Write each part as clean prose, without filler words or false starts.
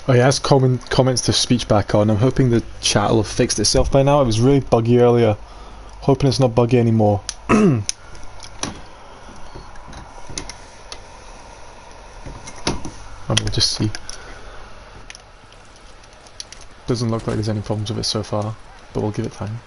Oh yeah, has comments to speech back on. I'm hoping the chat will have fixed itself by now. It was really buggy earlier. Hoping it's not buggy anymore. And we'll just see. Doesn't look like there's any problems with it so far, but we'll give it time.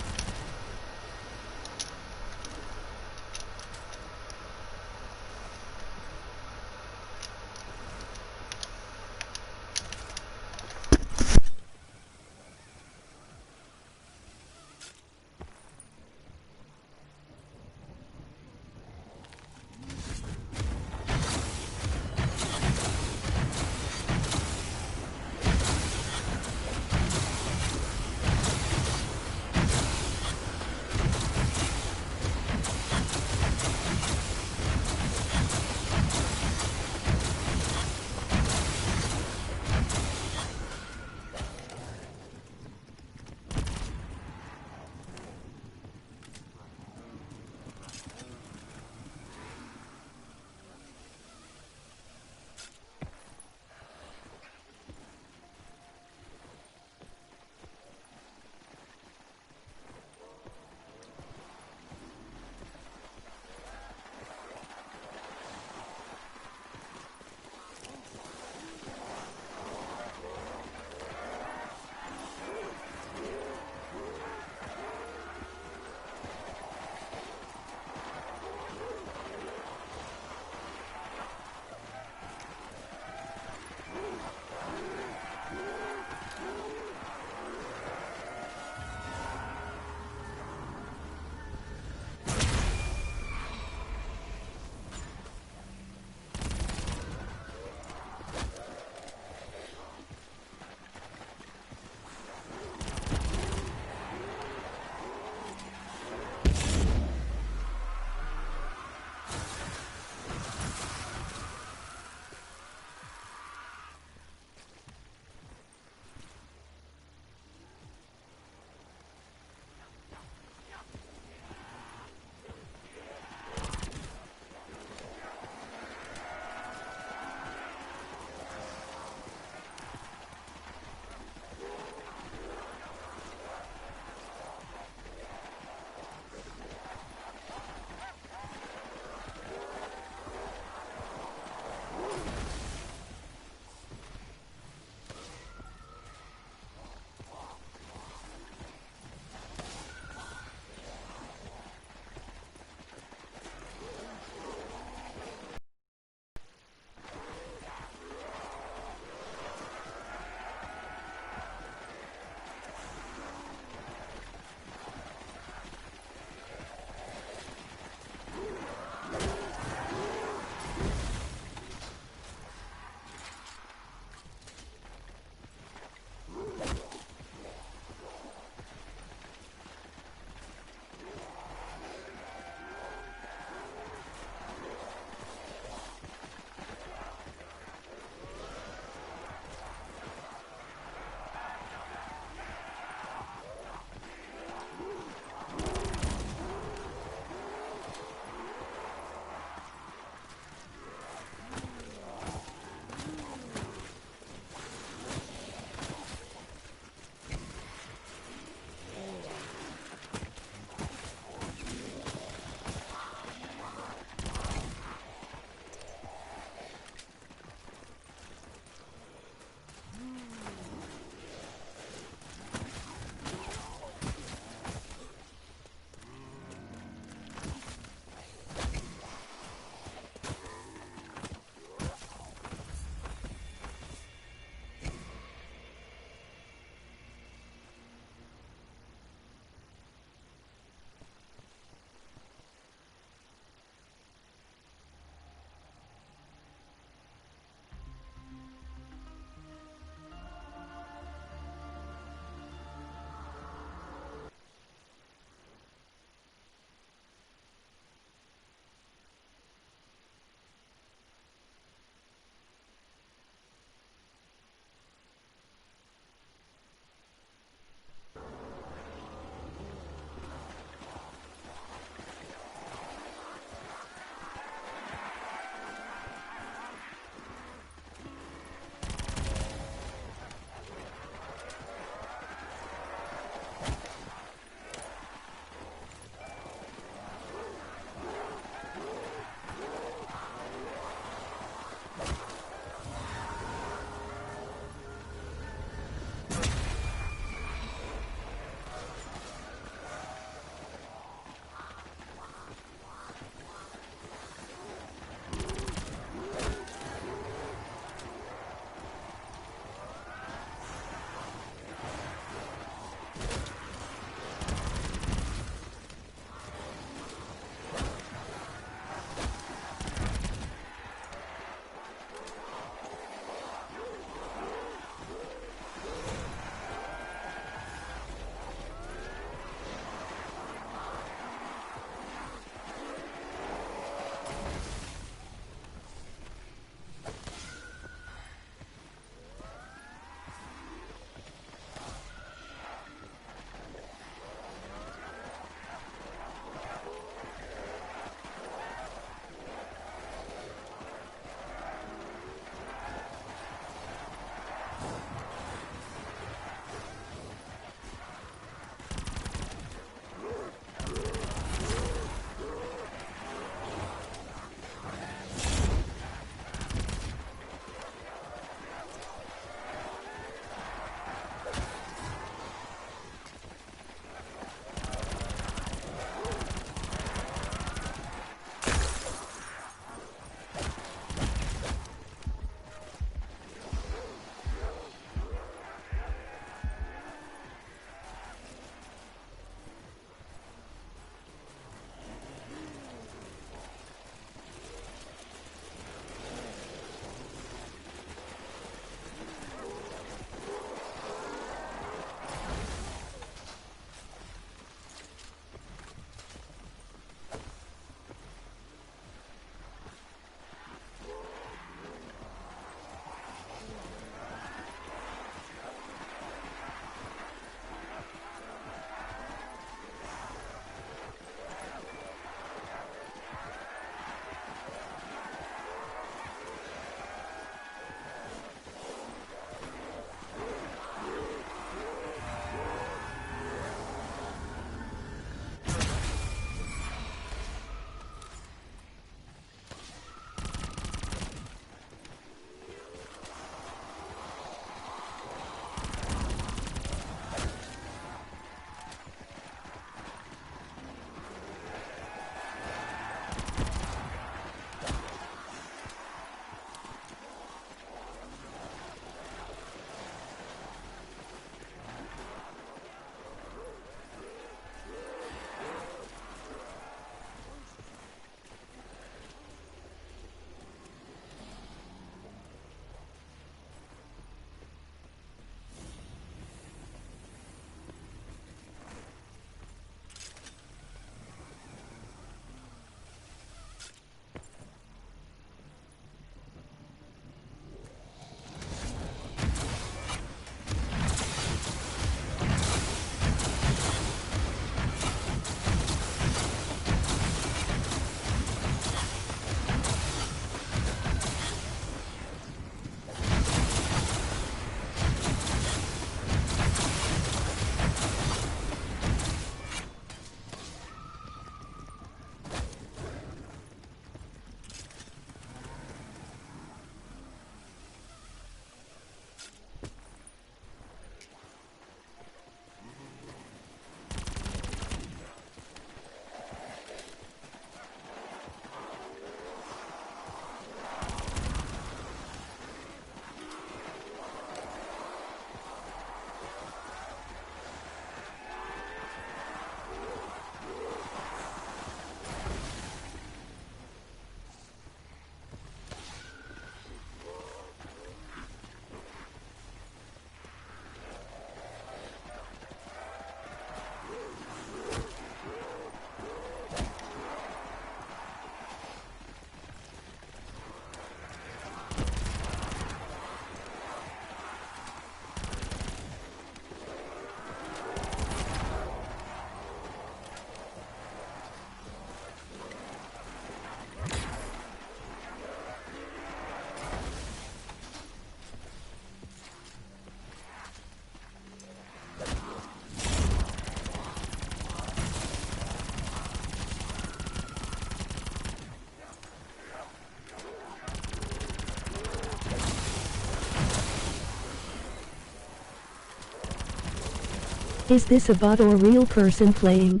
Is this a bot or real person playing?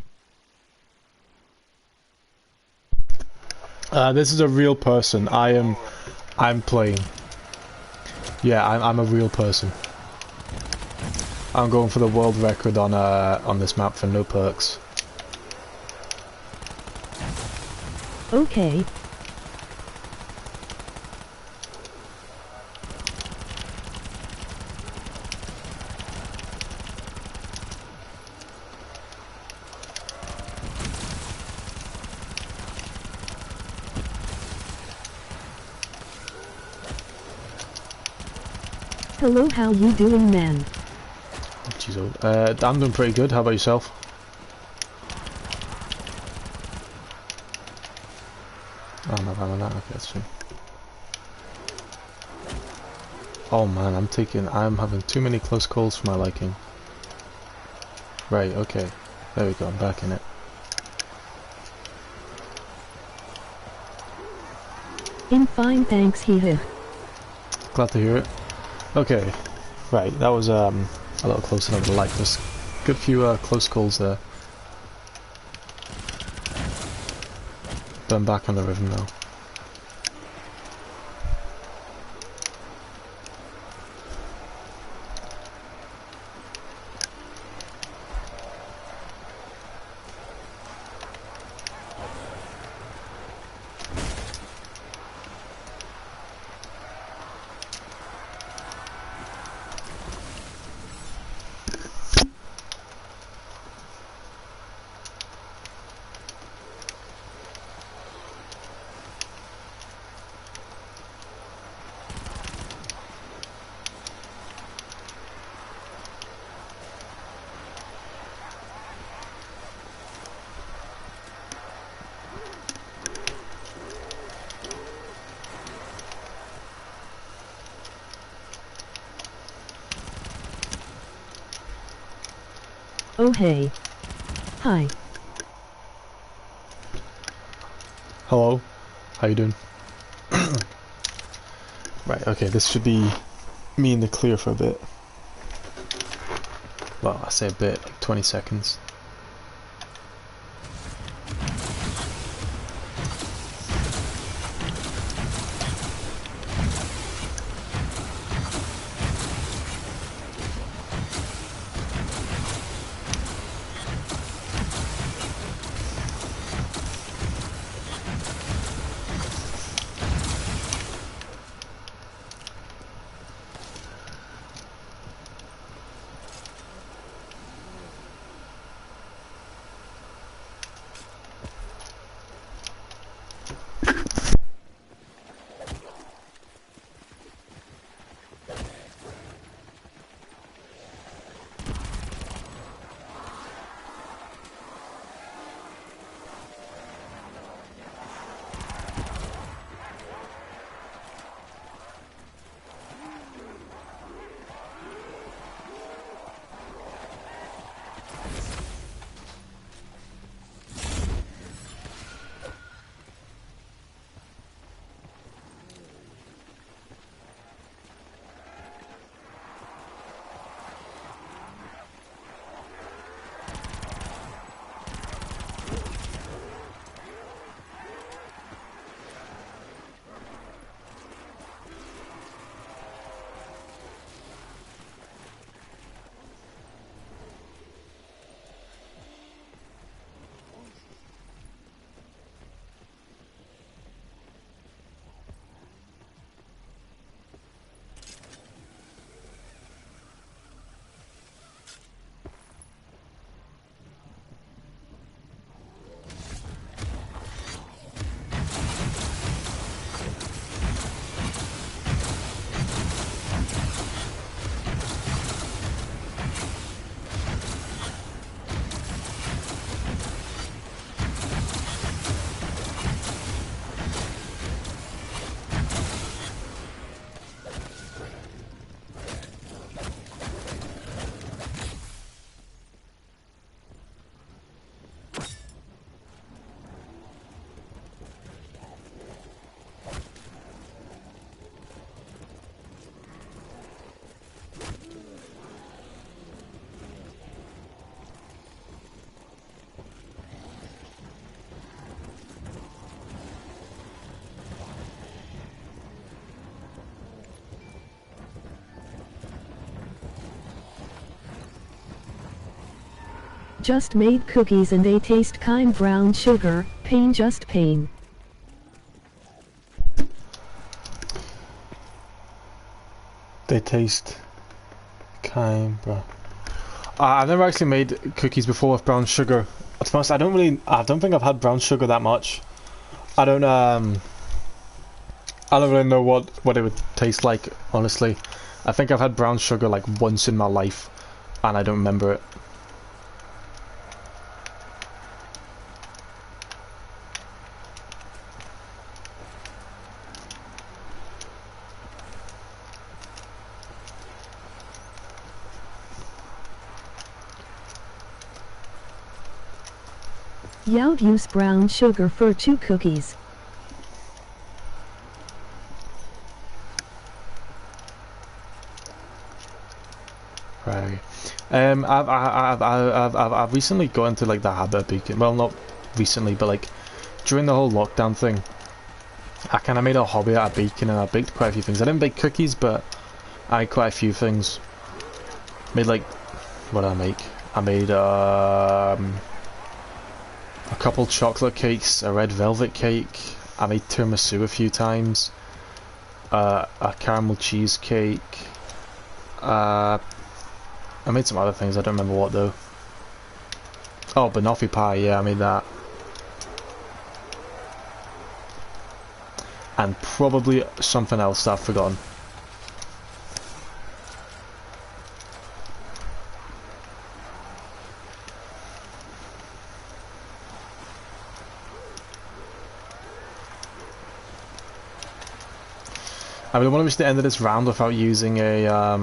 This is a real person. I'm playing. Yeah, I'm a real person. I'm going for the world record on this map for no perks. Okay. Hello, how you doing, man? Oh, jeez, I'm doing pretty good. How about yourself? Oh, I'm not having that. Okay, that's true. Oh man, I'm having too many close calls for my liking. Right, okay. There we go, I'm back in it. I'm fine, thanks, hee. Glad to hear it. Okay, right, that was a little closer than I would like. There's a good few close calls there. But I'm back on the rhythm now. Oh hey. Hi. Hello? How you doing? Right, okay, this should be me in the clear for a bit. Well, I say a bit, like 20 seconds. just made cookies and they taste kind brown sugar, pain just pain. They taste kind brown. I've never actually made cookies before with brown sugar. To be honest, I don't think I've had brown sugar that much. I don't really know what it would taste like, honestly. I think I've had brown sugar like once in my life, and I don't remember it. You'd use brown sugar for 2 cookies. Right. I've recently got into like the habit of baking. Well, not recently, but like during the whole lockdown thing, I kind of made a hobby out of baking, and I baked quite a few things. I didn't bake cookies, but I made quite a few things. Made like, what did I make? I made a couple chocolate cakes, a red velvet cake. I made tiramisu a few times. A caramel cheesecake. I made some other things, I don't remember what though. Oh, banoffee pie, yeah, I made that. And probably something else that I've forgotten. I really want to reach the end of this round without using a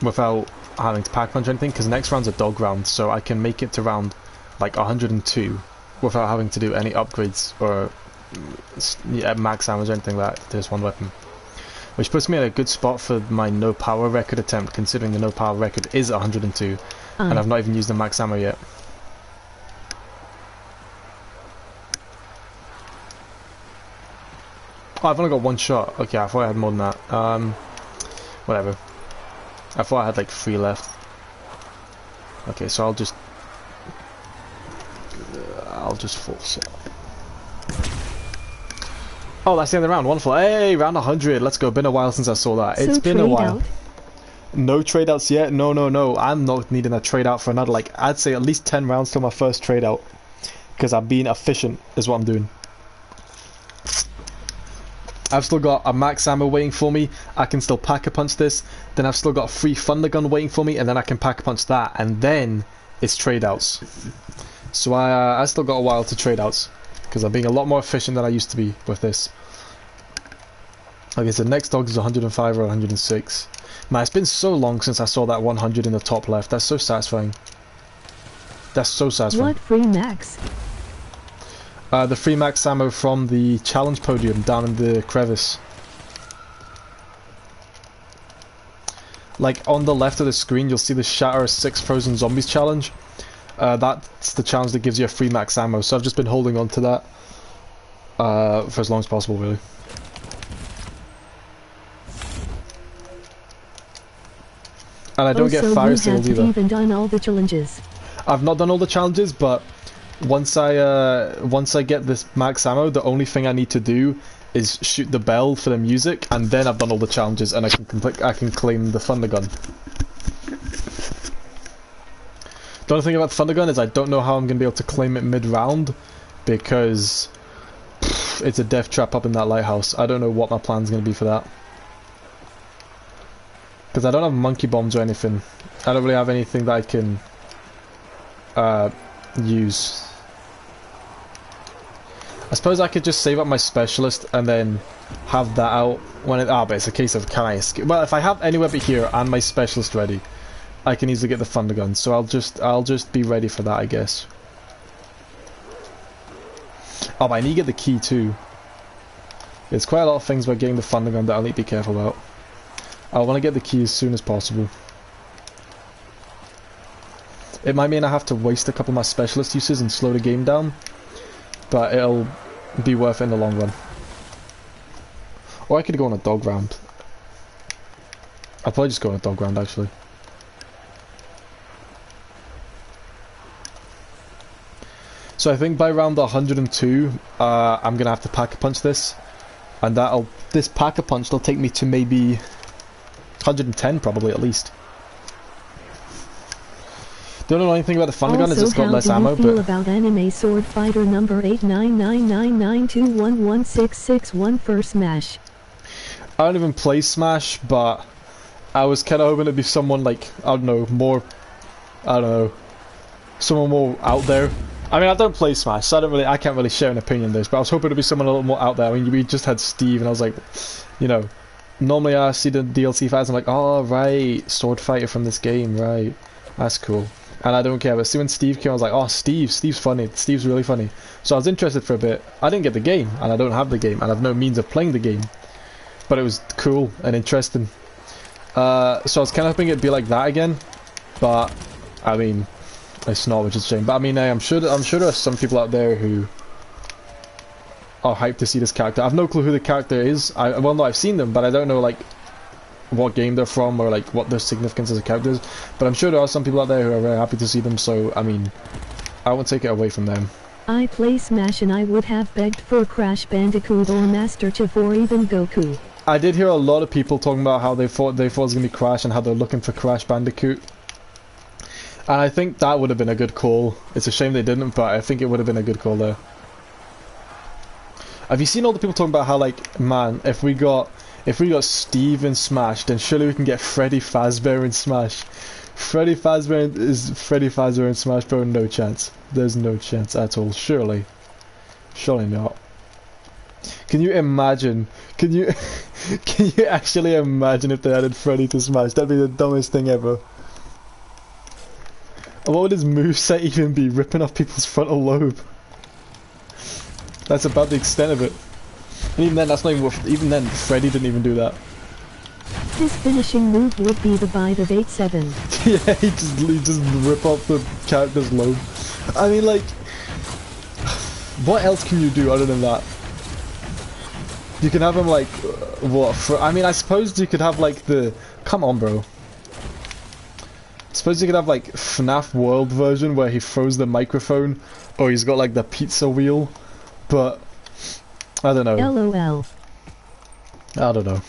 without having to pack punch or anything, because next round's a dog round, so I can make it to round like 102 without having to do any upgrades or max damage or anything like that to this one weapon, which puts me in a good spot for my no power record attempt, considering the no power record is 102 and I've not even used the max ammo yet. Oh, I've only got one shot. Okay, I thought I had more than that. Whatever. I thought I had like 3 left. Okay, so I'll just force it. Oh, that's the end of the round. Wonderful. Hey, round 100. Let's go. Been a while since I saw that. It's been a while. No trade outs yet. No. I'm not needing a trade out for another, like, I'd say at least 10 rounds till my first trade out, because I'm being efficient is what I'm doing. I've still got a max ammo waiting for me. I can still pack-a-punch this. Then I've still got a free thunder gun waiting for me, and then I can pack-a-punch that, and then it's trade-outs. So I still got a while to trade-outs, because I'm being a lot more efficient than I used to be with this. Okay, so next dog is 105 or 106. Man, it's been so long since I saw that 100 in the top left. That's so satisfying. That's so satisfying. What free max? The free max ammo from the challenge podium down in the crevice. Like on the left of the screen, you'll see the Shatter 6 Frozen Zombies challenge. That's the challenge that gives you a free max ammo. So I've just been holding on to that for as long as possible, really. And I don't get fire sales either. Even done all the challenges. I've not done all the challenges, but once I get this max ammo, the only thing I need to do is shoot the bell for the music, and then I've done all the challenges, and I can claim the thunder gun. The only thing about the thunder gun is I don't know how I'm gonna be able to claim it mid-round, because it's a death trap up in that lighthouse. I don't know what my plan's gonna be for that, because I don't have monkey bombs or anything. I don't really have anything that I can use. I suppose I could just save up my specialist and then have that out when it. But it's a case of can I escape? Well, if I have any weapon here and my specialist ready, I can easily get the thunder gun. So I'll just be ready for that, I guess. Oh, but I need to get the key too. There's quite a lot of things about getting the thunder gun that I'll need to be careful about. I want to get the key as soon as possible. It might mean I have to waste a couple of my specialist uses and slow the game down, but it'll be worth it in the long run. Or I could go on a dog round. I'd probably just go on a dog round, actually. So I think by round 102, I'm gonna have to Pack-a-Punch this, and this Pack-a-Punch will take me to maybe 110 probably at least. Don't know anything about the Thunder Gun, it's just got less ammo, but... how do you feel about anime sword fighter number 899992116661 for Smash? I don't even play Smash, but I was kind of hoping it'd be someone like, I don't know, more, I don't know, someone more out there. I mean, I don't play Smash, so I can't really share an opinion on this, but I was hoping it'd be someone a little more out there. I mean, we just had Steve, and I was like, you know, normally I see the DLC fights, I'm like, oh, right, sword fighter from this game, right, that's cool. And I don't care, but see when Steve came, I was like, oh, Steve's funny, Steve's really funny. So I was interested for a bit. I didn't get the game, and I don't have the game, and I have no means of playing the game. But it was cool and interesting. So I was kind of hoping it'd be like that again, but, I mean, it's not, which is a shame. But I mean, I'm sure there are some people out there who are hyped to see this character. I have no clue who the character is. Well, no, I've seen them, but I don't know, like, what game they're from or like what their significance as a character is, but I'm sure there are some people out there who are very happy to see them, so I mean, I won't take it away from them. I play Smash and I would have begged for Crash Bandicoot or Master Chief or even Goku. I did hear a lot of people talking about how they thought it was going to be Crash and how they're looking for Crash Bandicoot, and I think that would have been a good call. It's a shame they didn't, but I think it would have been a good call there. Have you seen all the people talking about how, like, man, if we got Steve in Smash, then surely we can get Freddy Fazbear in Smash. Freddy Fazbear in Smash, bro? No chance. There's no chance at all. Surely not. Can you imagine? Can you actually imagine if they added Freddy to Smash? That'd be the dumbest thing ever. What would his moveset even be? Ripping off people's frontal lobe. That's about the extent of it. And even then, that's not even what, even then, Freddy didn't even do that. His finishing move would be the bite of 8-7. Yeah, he just rip off the character's lobe. I mean, like, what else can you do other than that? You can have him like, I mean, I suppose you could have like come on, bro. Suppose you could have like FNAF World version where he throws the microphone, or he's got like the pizza wheel, but I don't know. LOL. I don't know.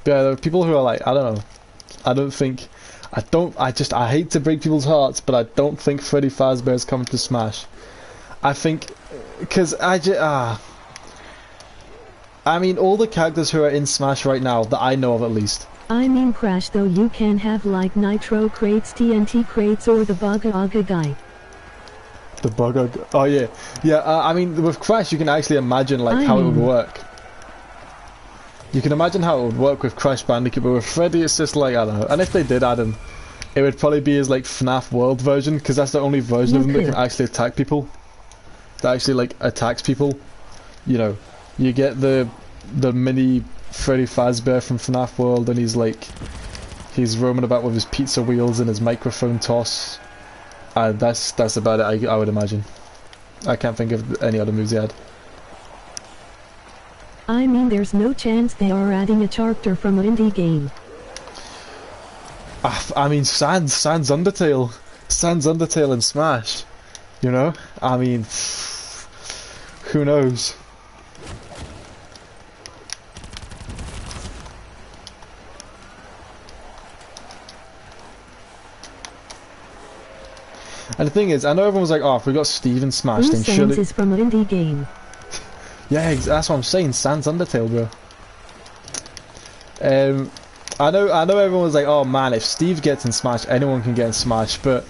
But yeah, there are people who are like, I don't know. I hate to break people's hearts, but I don't think Freddy Fazbear is coming to Smash. I think, because I mean, all the characters who are in Smash right now, that I know of at least. I mean, Crash, though, you can have like Nitro crates, TNT crates, or the Bugga Aga guy. The Bugga, oh yeah. Yeah, I mean, with Crash, you can actually imagine like how it would work. You can imagine how it would work with Crash Bandicoot, but with Freddy, it's just like, I don't know. And if they did add him, it would probably be his like FNAF World version, because that's the only version of him that can actually attack people. That actually like attacks people. You know, you get the mini Freddy Fazbear from FNAF World, and he's roaming about with his pizza wheels and his microphone toss. That's about it. I would imagine. I can't think of any other moves he had. I mean, there's no chance they are adding a character from an indie game. I mean, Sans Undertale in Smash. You know, I mean, who knows? And the thing is, I know everyone's like, oh, if we got Steve in Smash, then surely... Sans is from an indie game. Yeah, that's what I'm saying, Sans Undertale, bro. I know everyone was like, oh man, if Steve gets in Smash, anyone can get in Smash, but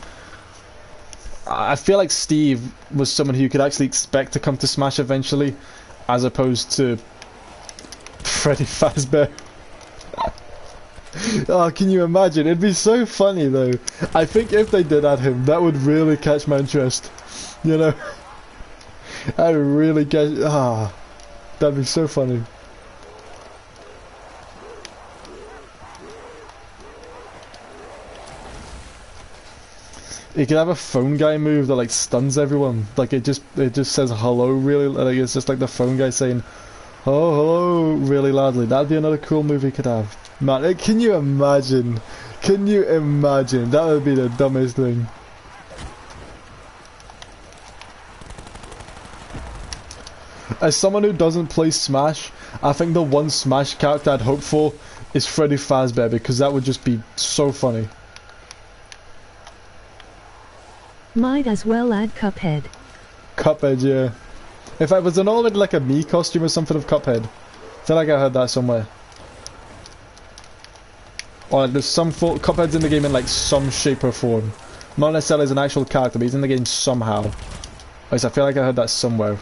I feel like Steve was someone who you could actually expect to come to Smash eventually, as opposed to Freddy Fazbear. Oh, can you imagine? It'd be so funny though. I think if they did add him, that would really catch my interest. You know? I'd really catch... that'd be so funny. You could have a phone guy move that like stuns everyone. Like it just says hello really, like it's just like the phone guy saying, oh hello, really loudly. That'd be another cool move he could have. Man, can you imagine? Can you imagine? That would be the dumbest thing. As someone who doesn't play Smash, I think the one Smash character I'd hope for is Freddy Fazbear, because that would just be so funny. Might as well add Cuphead. Cuphead, yeah. If I was an already like a Mii costume or something of Cuphead. I feel like I heard that somewhere. Or like, there's some Cuphead's in the game in like some shape or form. Not necessarily as an actual character, but he's in the game somehow. At least I feel like I heard that somewhere.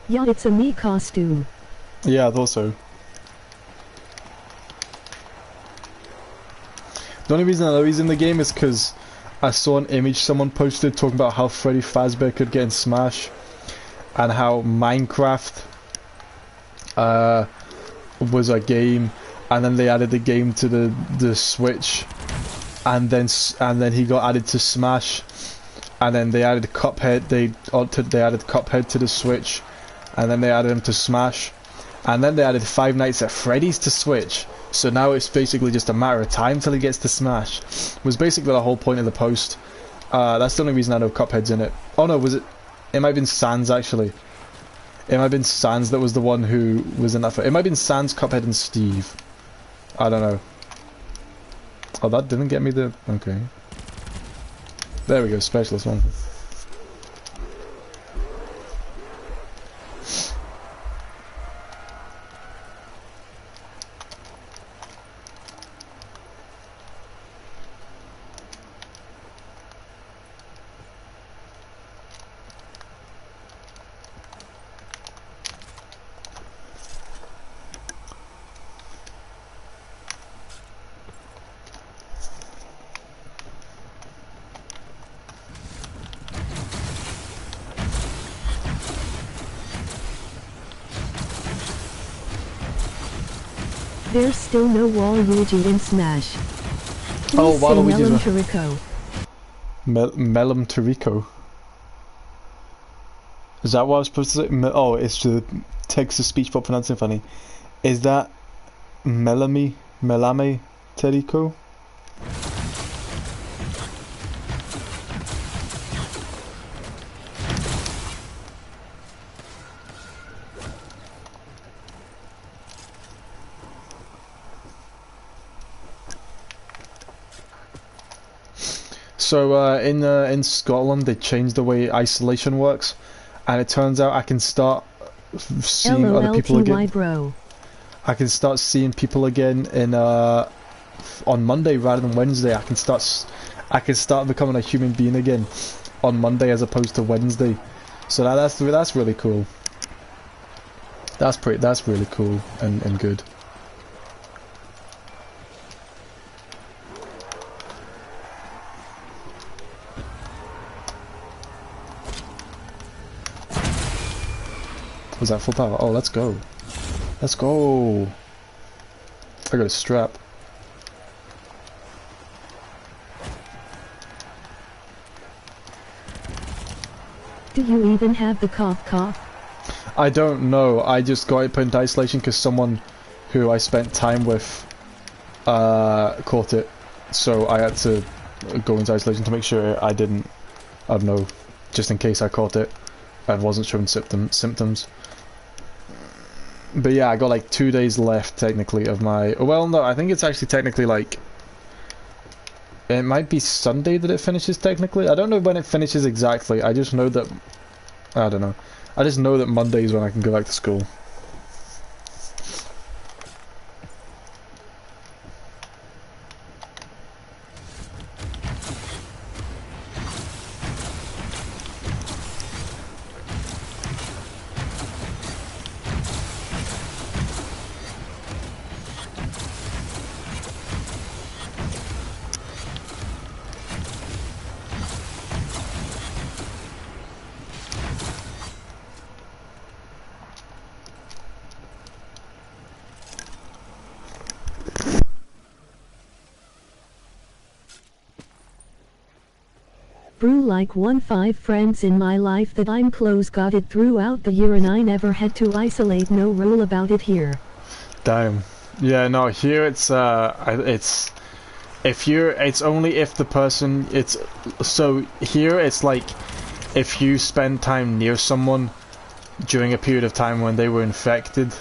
Yeah, it's a me costume. Yeah, I thought so. The only reason I know he's in the game is because I saw an image someone posted talking about how Freddy Fazbear could get in Smash, and how Minecraft was a game, and then they added the game to the Switch, and then he got added to Smash, and then they added Cuphead. They added Cuphead to the Switch, and then they added him to Smash, and then they added Five Nights at Freddy's to Switch. So now it's basically just a matter of time till he gets to Smash. Was basically the whole point of the post. That's the only reason I know Cuphead's in it. Oh no, was it? It might have been Sans actually. It might have been Sans that was the one who was in that. It might have been Sans, Cuphead, and Steve. I don't know. Oh, that didn't get me the. Okay. There we go, specialist one. There's still no Waluigi in Smash. Please Oh, Waluigi's Melon Tarico. Melum Tarico. Is that what I was supposed to say? Oh, it's the text-to-speech for pronouncing funny. Is that Melame Tarico? So in Scotland they changed the way isolation works, and it turns out I can start seeing other people again. Bro. I can start seeing people again in on Monday rather than Wednesday. I can start becoming a human being again on Monday as opposed to Wednesday. So that's really cool. That's really cool and good. Was that full power? Oh, let's go. Let's go. I got a strap. Do you even have the cough? I don't know. I just got it put into isolation because someone who I spent time with caught it. So I had to go into isolation to make sure I don't know, just in case I caught it and wasn't showing symptoms. But yeah, I got like 2 days left technically of my. Well, no, I think it's actually technically like. It might be Sunday that it finishes technically. I don't know when it finishes exactly. I just know that. I don't know. I just know that Monday is when I can go back to school. through like 5 friends in my life that I'm close got it throughout the year and I never had to isolate, no rule about it here. Damn. Yeah, no, here it's if you're, it's only if the person, it's, so here it's like, if you spend time near someone during a period of time when they were infected,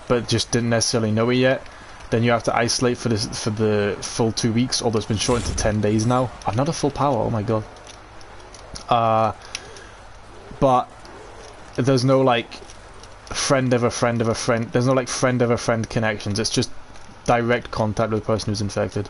but just didn't necessarily know it yet, then you have to isolate for this, for the full 2 weeks, although it's been shortened to 10 days now. Another full power, oh my god. But there's no like friend of a friend of a friend, there's no like friend of a friend connections, it's just direct contact with the person who's infected.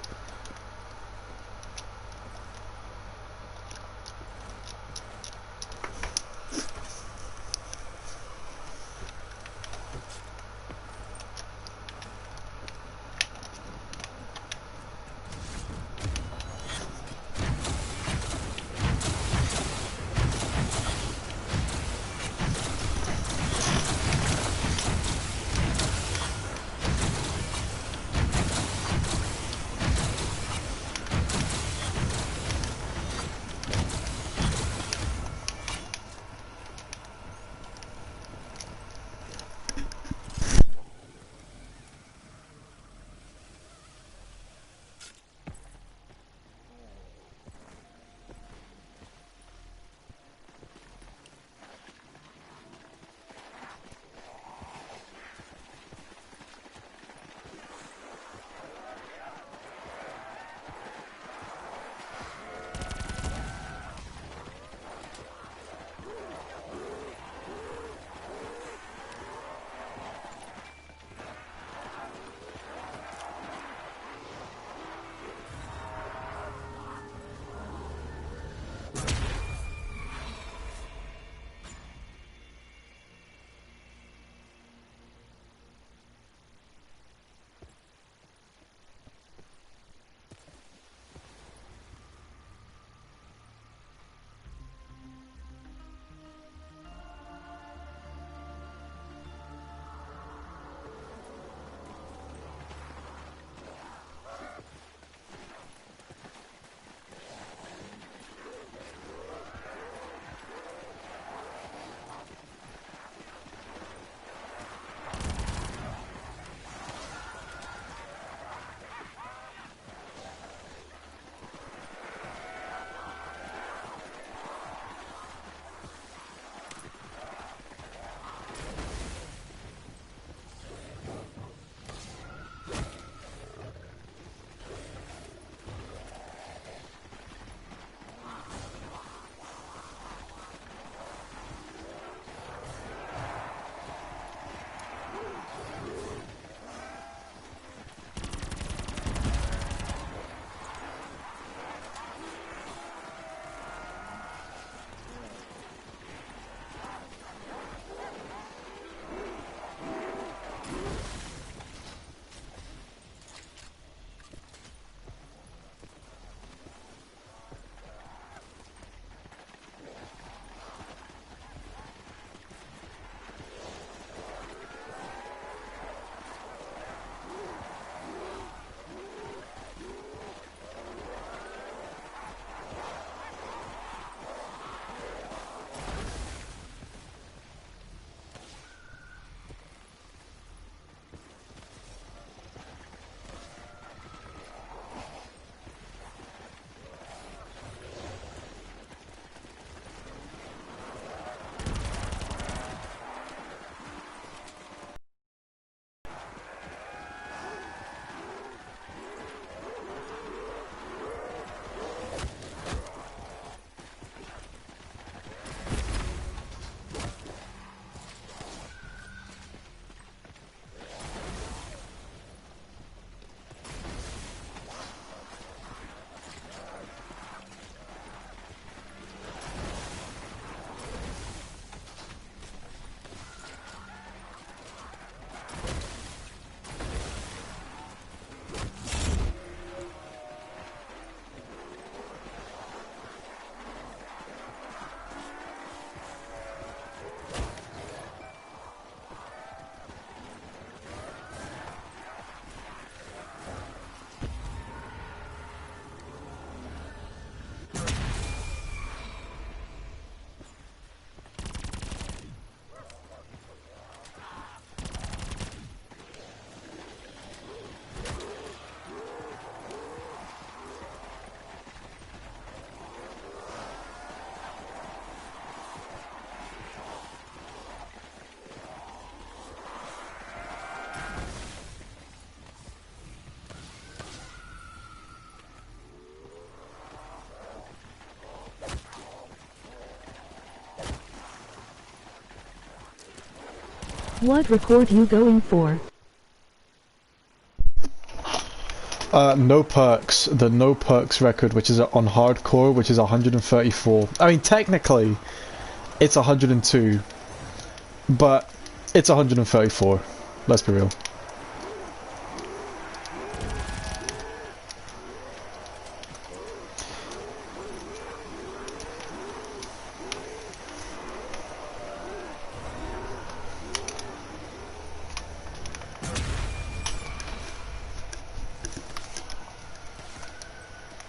What record you going for? No perks. The no perks record, which is on hardcore, which is 134. I mean, technically, it's 102, but it's 134. Let's be real.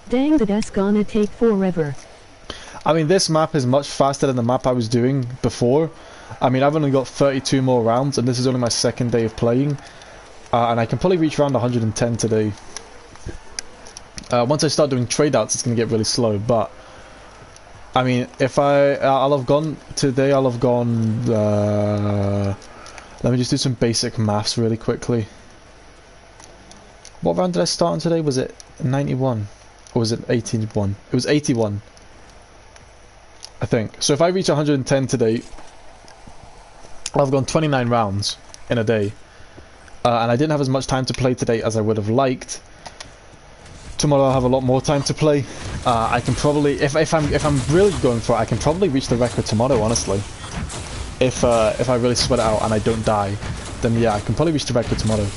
Dang, that's gonna take forever. I mean, this map is much faster than the map I was doing before. I mean, I've only got 32 more rounds, and this is only my second day of playing. And I can probably reach around 110 today. Once I start doing trade outs, it's going to get really slow, but... I mean, if I'll have gone... Today I'll have gone... let me just do some basic maths really quickly. What round did I start on today? Was it 91? Or was it 81? It was 81. I think. So if I reach 110 today, I've gone 29 rounds in a day. And I didn't have as much time to play today as I would have liked. Tomorrow I'll have a lot more time to play. I can probably, if I'm really going for it, I can probably reach the record tomorrow, honestly. If I really sweat it out and I don't die, then yeah, I can probably reach the record tomorrow.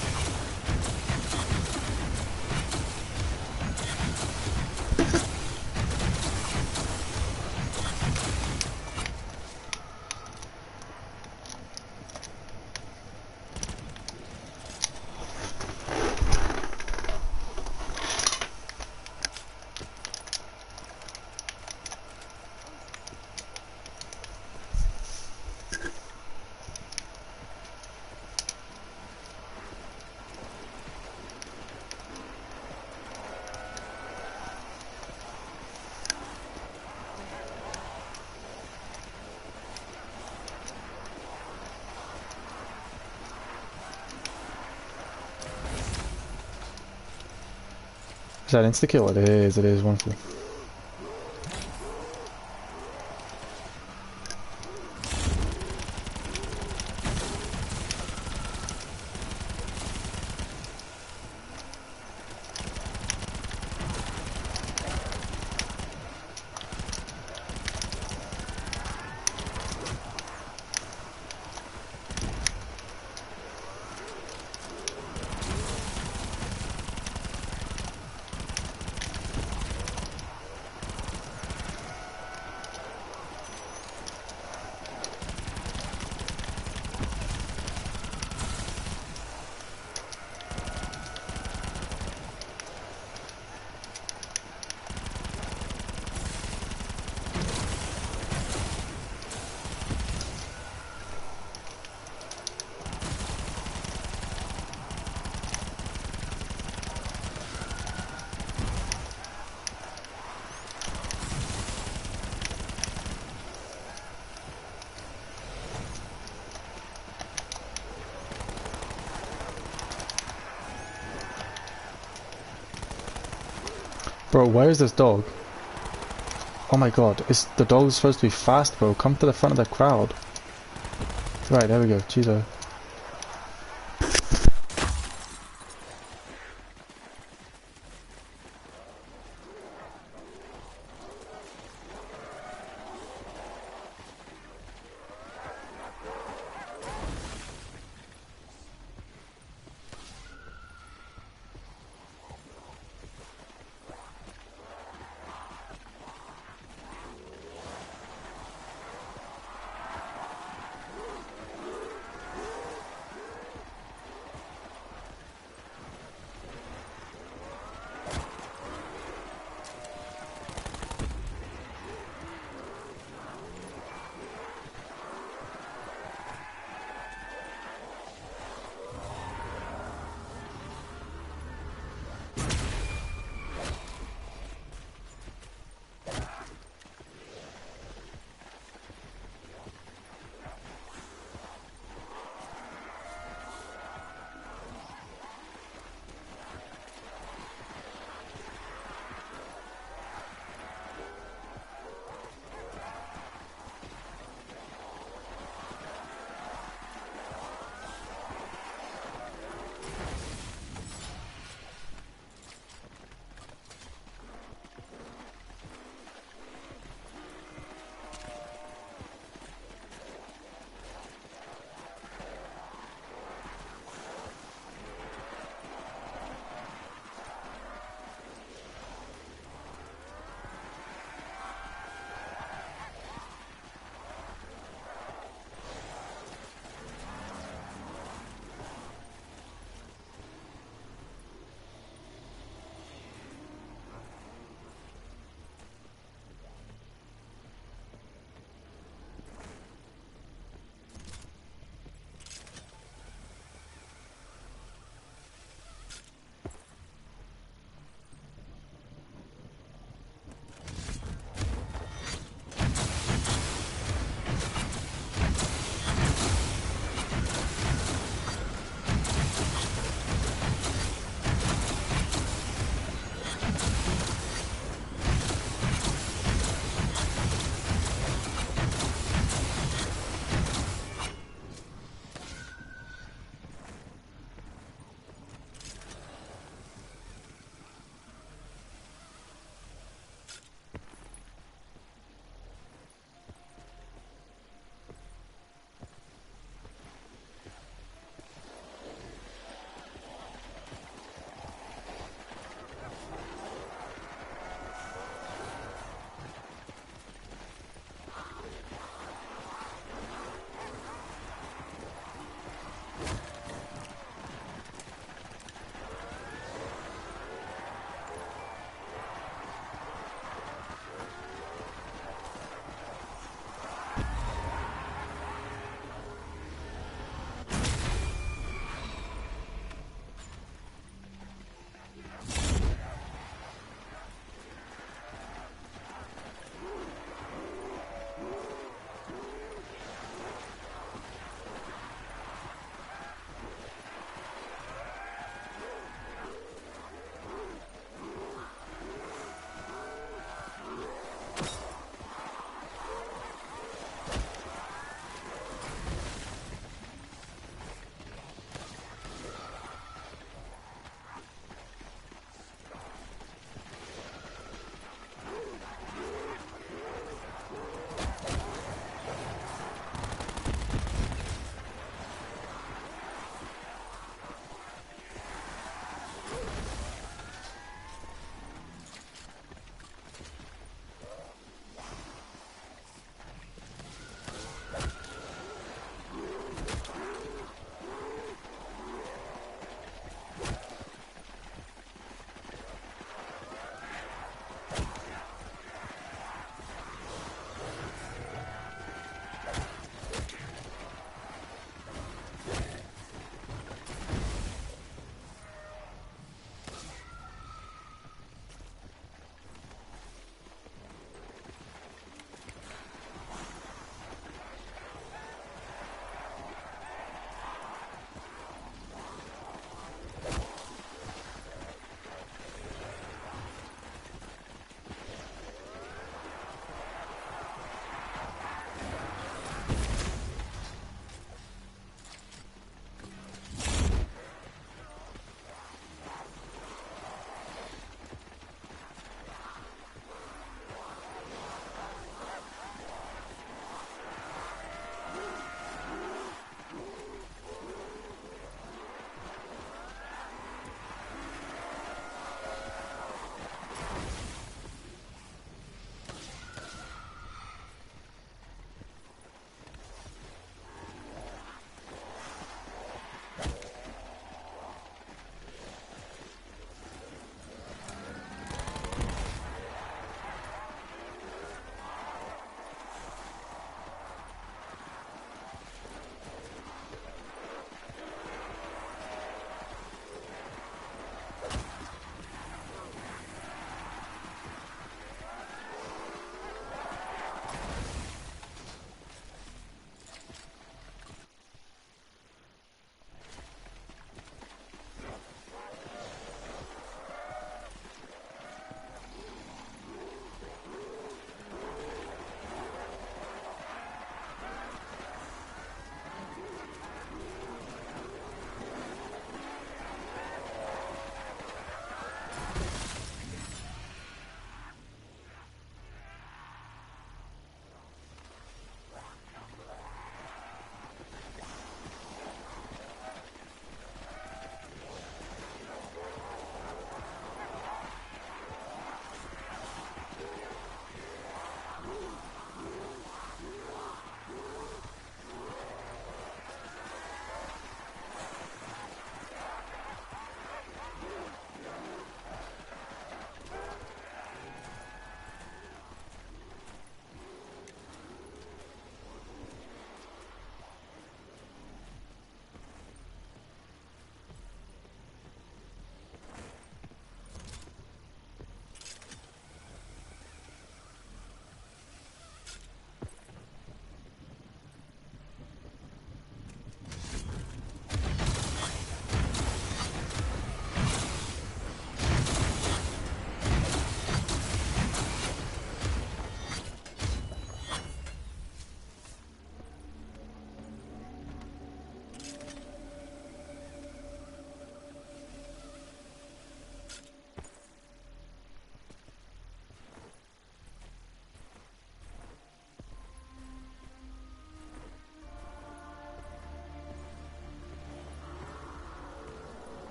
Is that insta-kill? It is, wonderful. Bro, where is this dog? Oh my god, the dog's supposed to be fast, bro. Come to the front of the crowd. Right, there we go. Cheezo.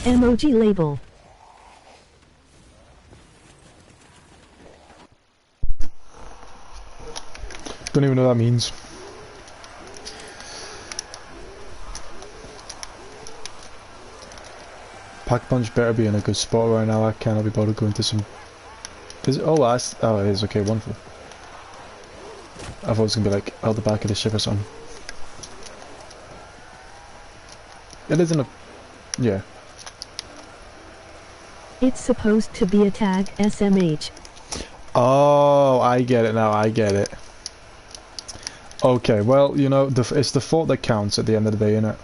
Emoji label. Don't even know what that means. Pack-a-punch better be in a good spot right now. I cannot be bothered going to some... Is it? Oh, oh, it is. Okay, wonderful. I thought it was going to be like out the back of the ship or something. It isn't a... Yeah. It's supposed to be a tag, SMH. Oh, I get it now. I get it. Okay, well, you know, it's the thought that counts at the end of the day, innit?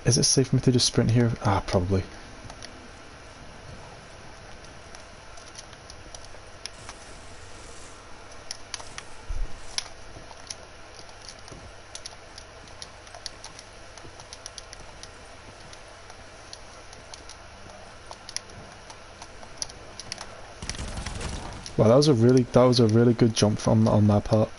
Is it safe for me to just sprint here? Ah, probably. Wow, that was a really good jump on my part.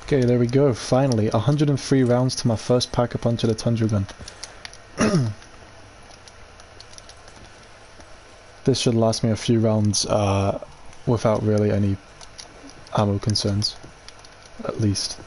Okay, there we go, finally. 103 rounds to my first pack-a-punch of the Tundra gun. This should last me a few rounds without really any ammo concerns, at least.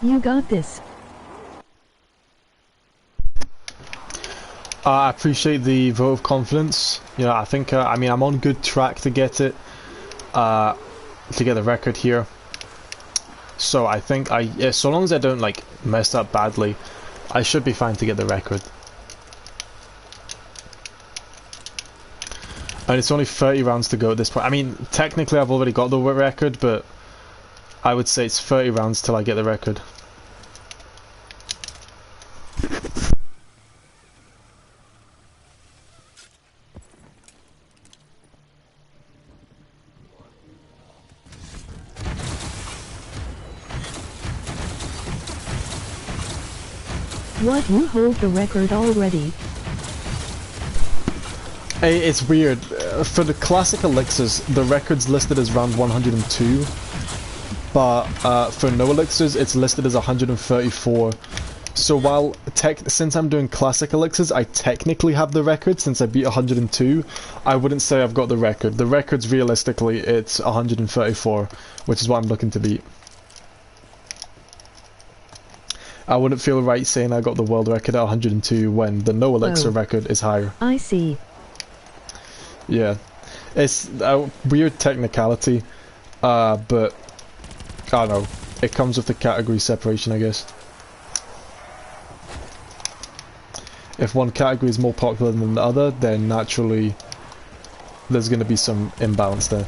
You got this. I appreciate the vote of confidence. You know, I think, I mean, I'm on good track to get it, to get the record here. So I think yeah, so long as I don't, like, mess up badly, I should be fine to get the record. And it's only 30 rounds to go at this point. I mean, technically I've already got the record, but I would say it's 30 rounds till I get the record. What, you hold the record already? It's weird. For the classic elixirs, the record's listed as round 102, but for no elixirs, it's listed as 134. So while since I'm doing classic elixirs, I technically have the record since I beat 102. I wouldn't say I've got the record. The record's realistically it's 134, which is what I'm looking to beat. I wouldn't feel right saying I got the world record at 102 when the no elixir record is higher. I see. Yeah, it's a weird technicality, but I don't know. It comes with the category separation, I guess. If one category is more popular than the other, then naturally there's going to be some imbalance there.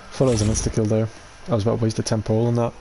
I thought it was an insta-kill there. I was about to waste a temporal on that.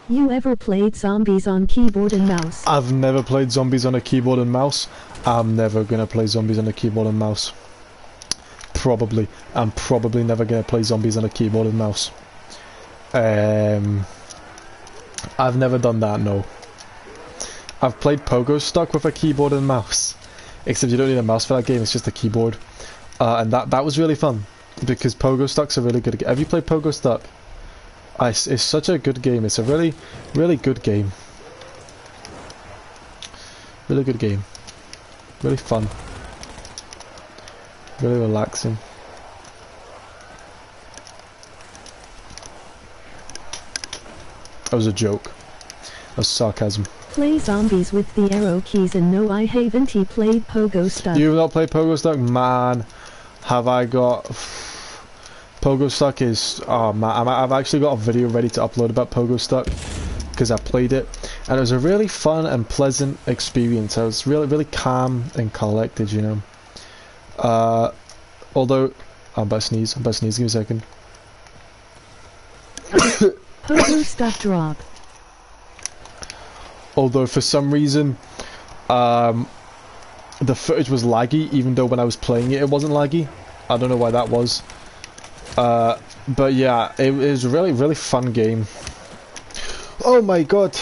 You ever played zombies on keyboard and mouse? I've never played zombies on a keyboard and mouse. I'm never gonna play zombies on a keyboard and mouse. Probably. I'm probably never gonna play zombies on a keyboard and mouse. I've never done that, no. I've played Pogo Stuck with a keyboard and mouse. Except you don't need a mouse for that game, it's just a keyboard. And that was really fun. Because Pogo Stuck's a really good game. Have you played Pogo Stuck? It's such a good game. It's a really, really good game. Really good game. Really fun. Really relaxing. That was a joke. That was sarcasm. Play zombies with the arrow keys and no, I haven't played Pogo Stuck. You've not played Pogo Stuck? Man, have I got... Pogo Stuck is... Oh man, I've actually got a video ready to upload about Pogo Stuck. Because I played it. And it was a really fun and pleasant experience. I was really, really calm and collected, you know. Although... I'm about to sneeze. Give me a second. Pogo Stuck drop. Although for some reason, the footage was laggy, even though when I was playing it, it wasn't laggy. I don't know why that was. But yeah, it was a really, really fun game. Oh my god!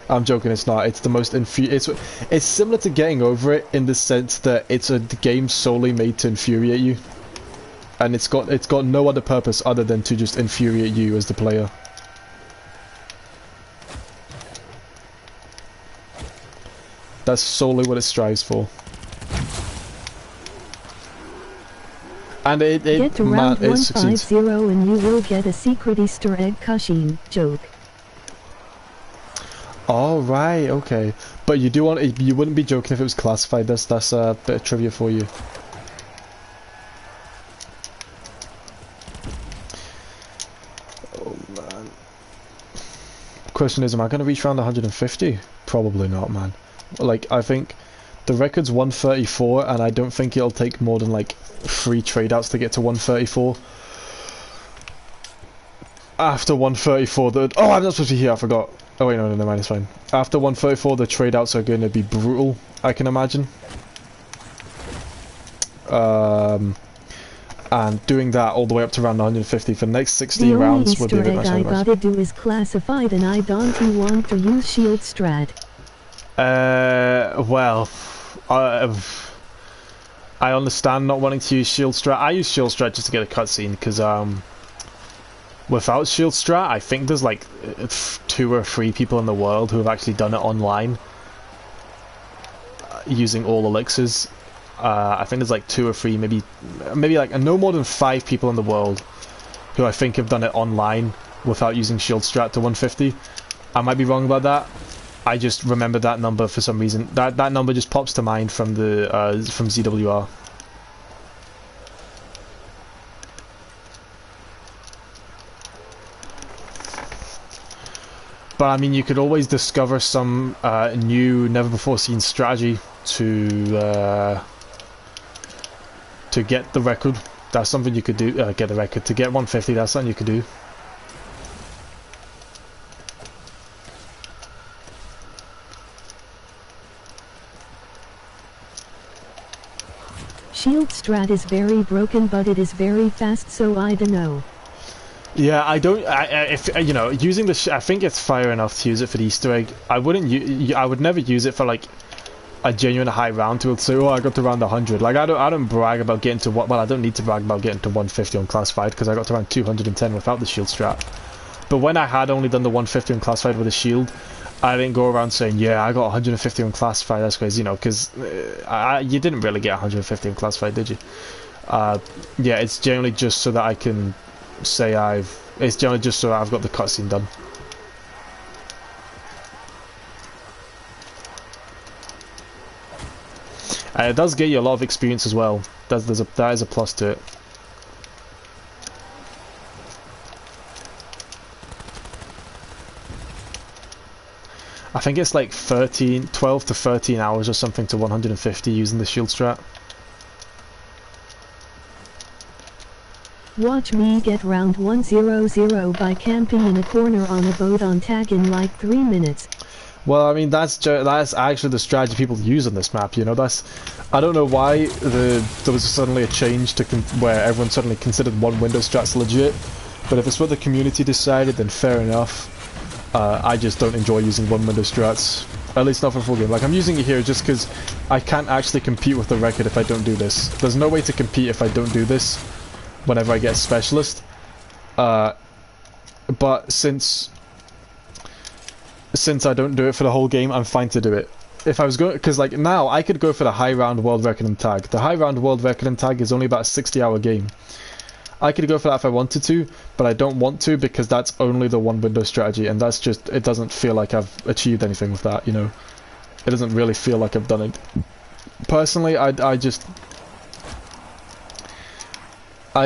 I'm joking, it's not. It's the most it's similar to Getting Over It in the sense that it's a game solely made to infuriate you. And it's got no other purpose other than to just infuriate you as the player. That's solely what it strives for. And it get to round 150 and you will get a secret Easter egg cutscene. Joke. All right, okay. But you wouldn't be joking if it was classified. That's a bit of trivia for you. Oh man. Question is, am I going to reach round 150? Probably not, man. Like, I think the record's 134, and I don't think it'll take more than like 3 trade-outs to get to 134. After 134, oh, I'm not supposed to be here, I forgot. Oh wait, no, never mind, it's fine. After 134, the trade-outs are going to be brutal, I can imagine. And doing that all the way up to round 150 for the next 16 rounds would be a bit much. The only Easter egg I gotta do is classified, and I don't want to use shield strat. Well, I understand not wanting to use shield strat. I use shield strat just to get a cutscene, because without shield strat, I think there's like 2 or 3 people in the world who have actually done it online using all elixirs. I think there's like 2 or 3, maybe like no more than 5 people in the world who I think have done it online without using shield strat to 150. I might be wrong about that. I just remember that number for some reason. That number just pops to mind from the from ZWR. But I mean, you could always discover some new, never before seen strategy to get the record. That's something you could do. Get the record to get 150. That's something you could do. Shield strat is very broken, but it is very fast, so I don't know. Yeah, I don't. If you know, using the, I think it's fire enough to use it for the Easter egg. I wouldn't. I would never use it for like a genuine high round to say, oh, I got to round 100. Like I don't brag about getting to what. Well, I don't need to brag about getting to 150 on classified because I got to round 210 without the shield strat. But when I had only done the 150 on classified with a shield, I didn't go around saying, yeah, I got 150 on classified, that's crazy, you know, because you didn't really get 150 on classified, did you? Yeah, it's generally just so that I can say it's generally just so I've got the cutscene done. It does get you a lot of experience as well. That is a plus to it. I think it's like 12 to 13 hours or something to 150 using the shield strat. Watch me get round 100 by camping in a corner on a boat on tag in like 3 minutes. Well, I mean, that's actually the strategy people use on this map, you know. I don't know why there was suddenly a change to where everyone suddenly considered one window strats legit, but if it's what the community decided, then fair enough. I just don't enjoy using one window strats, at least not for full game. Like, I'm using it here just because I can't actually compete with the record if I don't do this. There's no way to compete if I don't do this whenever I get a specialist. But since I don't do it for the whole game, I'm fine to do it. If I was going, because like now I could go for the high round world record and tag. The high round world record and tag is only about a 60-hour game. I could go for that if I wanted to, but I don't want to because that's only the one window strategy, and that's just, it doesn't feel like I've achieved anything with that, you know. It doesn't really feel like I've done it. Personally, I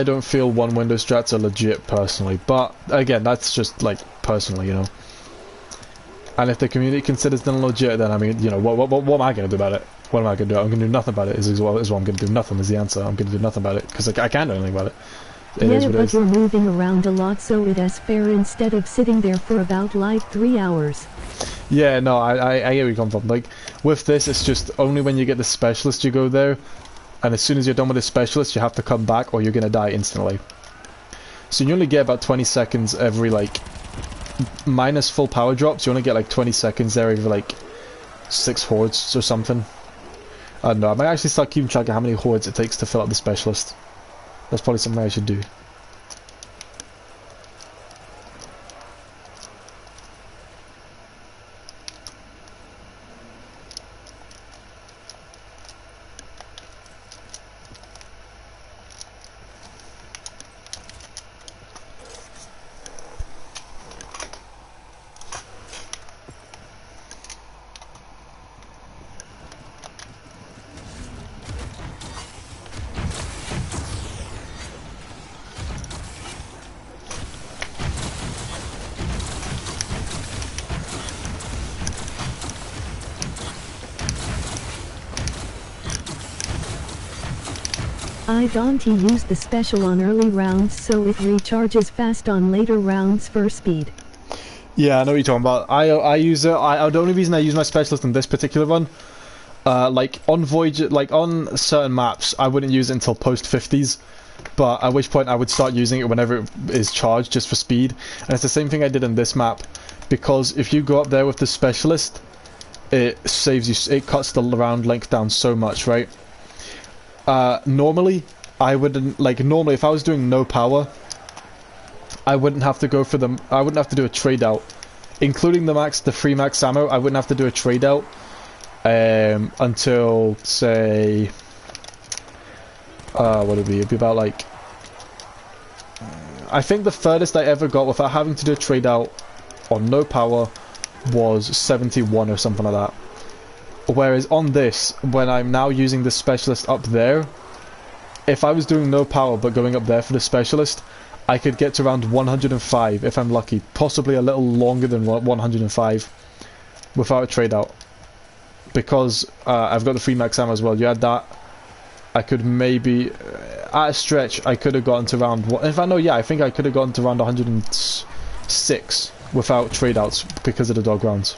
don't feel one window strats are legit personally, but again, that's just like personally, you know. And if the community considers them legit, then I mean, you know, what am I going to do about it? What am I going to do? I'm going to do nothing about it. Is what I'm going to do. Nothing is the answer. I'm going to do nothing about it because I can't do anything about it. Yeah, but you're moving around a lot, so it is fair instead of sitting there for about like 3 hours. Yeah, no, I get where you come from. Like with this, it's just only when you get the specialist you go there, and as soon as you're done with the specialist, you have to come back, or you're going to die instantly. So you only get about 20 seconds every like. Minus full power drops, you only get like 20 seconds there every like 6 hordes or something. I don't know, I might actually start keeping track of how many hordes it takes to fill up the specialist. That's probably something I should do. I don't use the special on early rounds so it recharges fast on later rounds for speed. Yeah, I know what you're talking about. I use it. The only reason I use my specialist in this particular run, like on Voyage, like on certain maps, I wouldn't use it until post 50s. But at which point I would start using it whenever it is charged, just for speed. And it's the same thing I did in this map, because if you go up there with the specialist, it saves you. It cuts the round length down so much, right? Normally, I wouldn't, like, normally if I was doing no power, I wouldn't have to go for them, I wouldn't have to do a trade out. Including the free max ammo, I wouldn't have to do a trade out, until, say, what would it be? It'd be about, like, I think the furthest I ever got without having to do a trade out on no power was 71 or something like that. Whereas on this, when I'm now using the specialist up there, if I was doing no power but going up there for the specialist, I could get to around 105 if I'm lucky, possibly a little longer than 105 without a trade out. Because I've got the free max ammo as well. You add that, I could maybe, at a stretch, I could have gotten to around, in fact no, yeah, I think I could have gotten to around 106 without trade outs because of the dog rounds.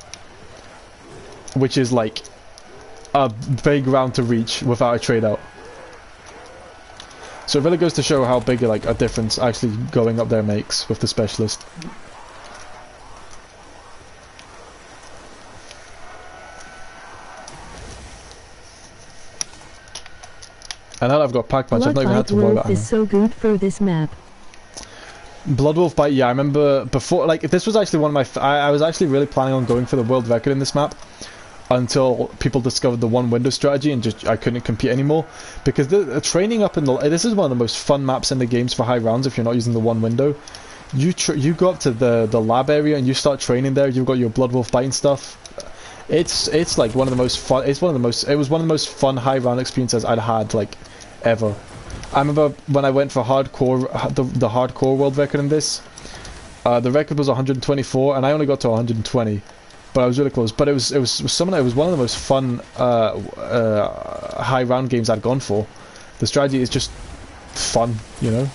Which is like a big round to reach without a trade out. So it really goes to show how big like a difference actually going up there makes with the specialist. And now that I've got pack punch, I've not even had to worry about it. Blood is so good for this map. Bloodwolf Bite, yeah, I remember before, like, this was actually one of my, I was actually really planning on going for the world record in this map. Until people discovered the one window strategy and just I couldn't compete anymore, because the training up in the, this is one of the most fun maps in the games for high rounds. If you're not using the one window, you go up to the lab area and you start training there. You've got your blood wolf biting stuff. It's like one of the most fun. It was one of the most fun high round experiences I'd had like ever. I remember when I went for hardcore the hardcore world record in this. The record was 124 and I only got to 120. But I was really close. But it was one of the most fun high round games I'd gone for. The strategy is just fun, you know.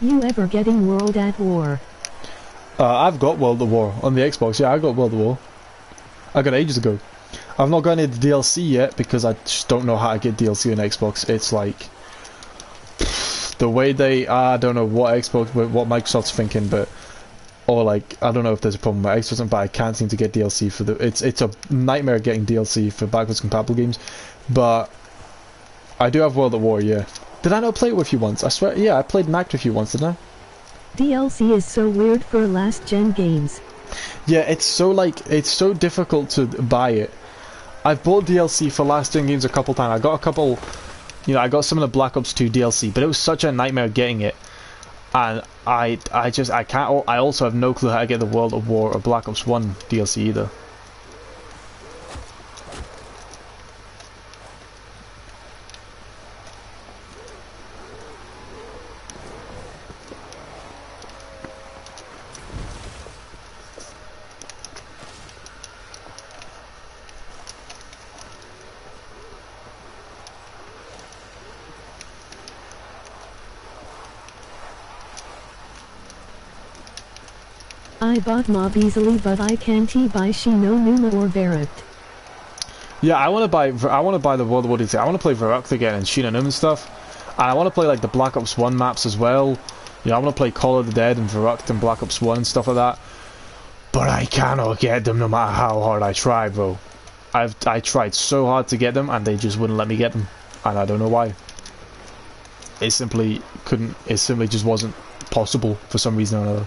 You ever getting World at War? I've got World at War on the Xbox. Yeah, I got World at War. I got it ages ago. I've not got any DLC yet because I just don't know how to get DLC on Xbox. It's like the way they, I don't know what Microsoft's thinking, but or like I don't know if there's a problem with Xbox, but I can't seem to get DLC for the. It's a nightmare getting DLC for backwards compatible games, but I do have World at War. Yeah, did I not play it with you once? I swear, yeah, I played an act with you once, didn't I? DLC is so weird for last gen games. Yeah, it's so difficult to buy it. I've bought DLC for last gen games a couple times. I got a couple, I got some of the Black Ops 2 DLC, but it was such a nightmare getting it. And I can't, I also have no clue how to get the World of War or Black Ops 1 DLC either. I bought Mob easily, but I can't buy Shino Numa or Verut. Yeah, I want to buy the World of War DLC. I want to play Verut again and Shino and stuff. And I want to play like the Black Ops 1 maps as well. I want to play Call of the Dead and Verut and Black Ops 1 and stuff like that. But I cannot get them no matter how hard I try, bro. I tried so hard to get them and they just wouldn't let me get them. And I don't know why. It simply just wasn't possible for some reason or another.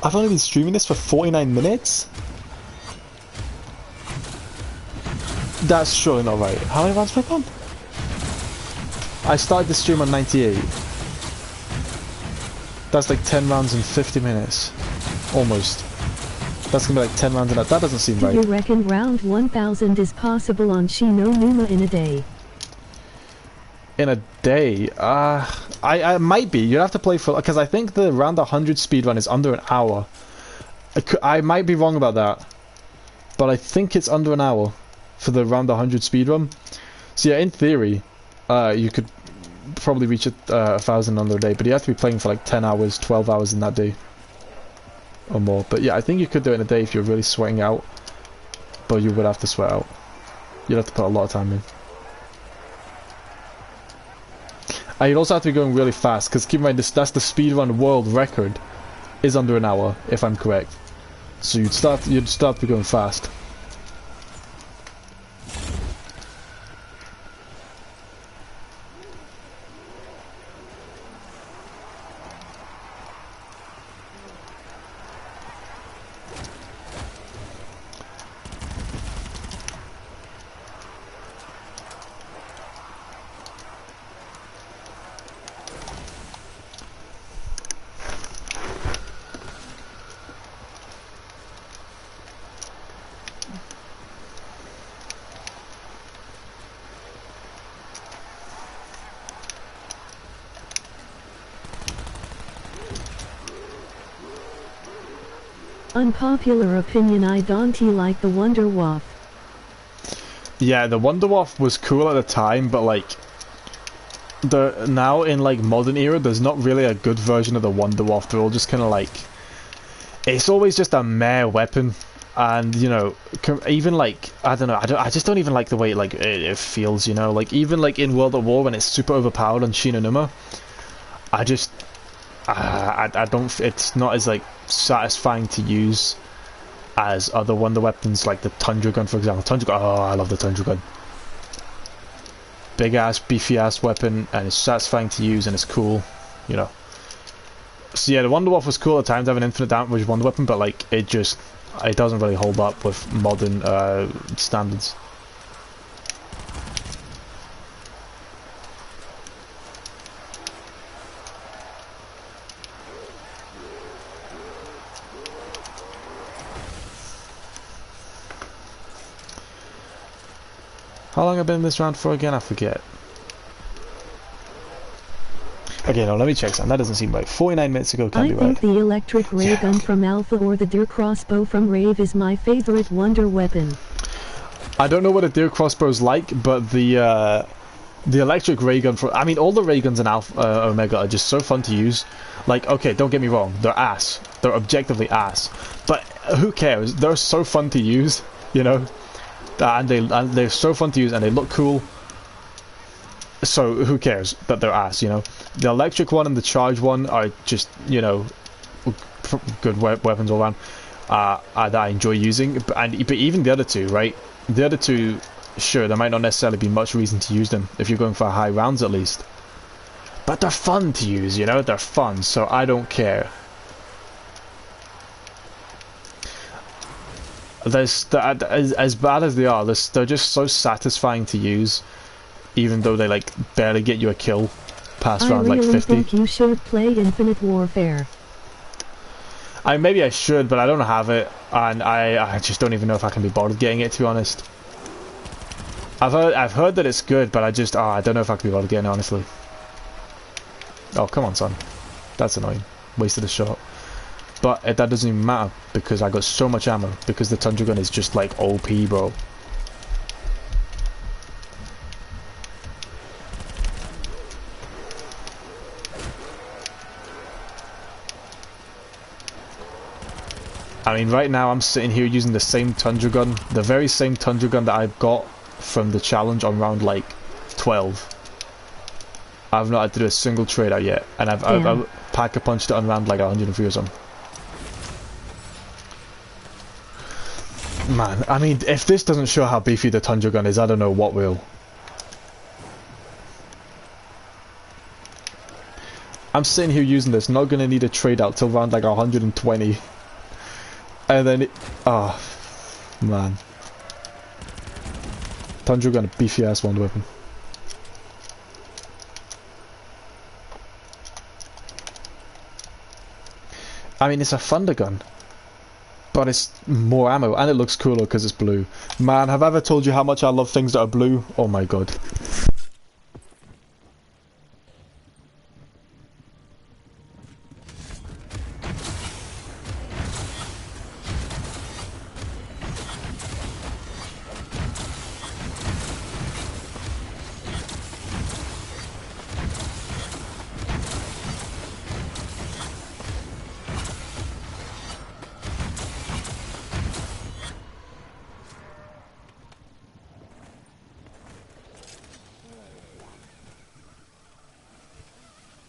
I've only been streaming this for 49 minutes? That's surely not right. How many rounds have I done? I started the stream on 98. That's like 10 rounds in 50 minutes. Almost. That's gonna be like 10 rounds in that. That doesn't seem right. Do you reckon round 1000 is possible on Shino Numa in a day? In a day? I might be. You'd have to play for... Because I think the round 100 speedrun is under an hour. I might be wrong about that. But I think it's under an hour for the round 100 speedrun. So yeah, in theory, you could probably reach 1,000 under a day. But you have to be playing for like 10 hours, 12 hours in that day. Or more. But yeah, I think you could do it in a day if you're really sweating out. But you would have to sweat out. You'd have to put a lot of time in. And you'd also have to be going really fast, because keep in mind, that's the speedrun world record is under an hour, if I'm correct. So you'd start to be going fast. Unpopular opinion, I don't like the Wonderwaffe. Yeah, the Wonderwaffe was cool at the time, but like now in like modern era, there's not really a good version of the Wonderwaffe. They're all just kind of like, it's always just a meh weapon, and even like I don't know, I just don't even like the way it feels. Like even like in World at War when it's super overpowered on Shinonuma, I don't. It's not as like satisfying to use as other Wonder weapons like the Tundra gun, for example. Oh, I love the Tundra gun. Big ass, beefy ass weapon, and it's satisfying to use, and it's cool. So yeah, the Wonderwaffe was cool at times, to have an infinite damage Wonder weapon, but like it doesn't really hold up with modern standards. How long have I been in this round for again? I forget. Okay, no, let me check something. That doesn't seem right. 49 minutes ago can't be right. I think the electric ray gun from Alpha or the deer crossbow from Rave is my favorite wonder weapon. I don't know what a deer crossbow's like, but the electric ray gun for... I mean, all the ray guns in Alpha Omega are just so fun to use. Like, okay, don't get me wrong. They're ass. They're objectively ass. But who cares? They're so fun to use, you know? And they're so fun to use and they look cool. So who cares that they're ass, you know? The electric one and the charge one are just, you know, good weapons all around that I enjoy using. But even the other two, right? The other two, sure, there might not necessarily be much reason to use them if you're going for high rounds at least. But they're fun to use, you know? They're fun, so I don't care. As bad as they are, they're just so satisfying to use, even though they like barely get you a kill past round like 50. I think you should play Infinite Warfare. Maybe I should, but I don't have it, and I just don't even know if I can be bothered getting it, to be honest. I've heard that it's good, but I don't know if I can be bothered getting it, honestly. Oh, come on, son. That's annoying. Wasted a shot. But that doesn't even matter, because I got so much ammo, because the Tundra gun is just like OP, bro. I mean, right now I'm sitting here using the same Tundra gun, the very same Tundra gun that I got from the challenge on round like 12. I've not had to do a single trade out yet, and I've pack-a-punched it on round like 103 or something. Man, I mean, if this doesn't show how beefy the Tundra gun is, I don't know what will. I'm sitting here using this, not gonna need a trade out till round like 120. And then oh, man. Tundra gun, a beefy ass wonder weapon. I mean, it's a thunder gun, but it's more ammo, and it looks cooler because it's blue. Man, have I ever told you how much I love things that are blue? Oh my god.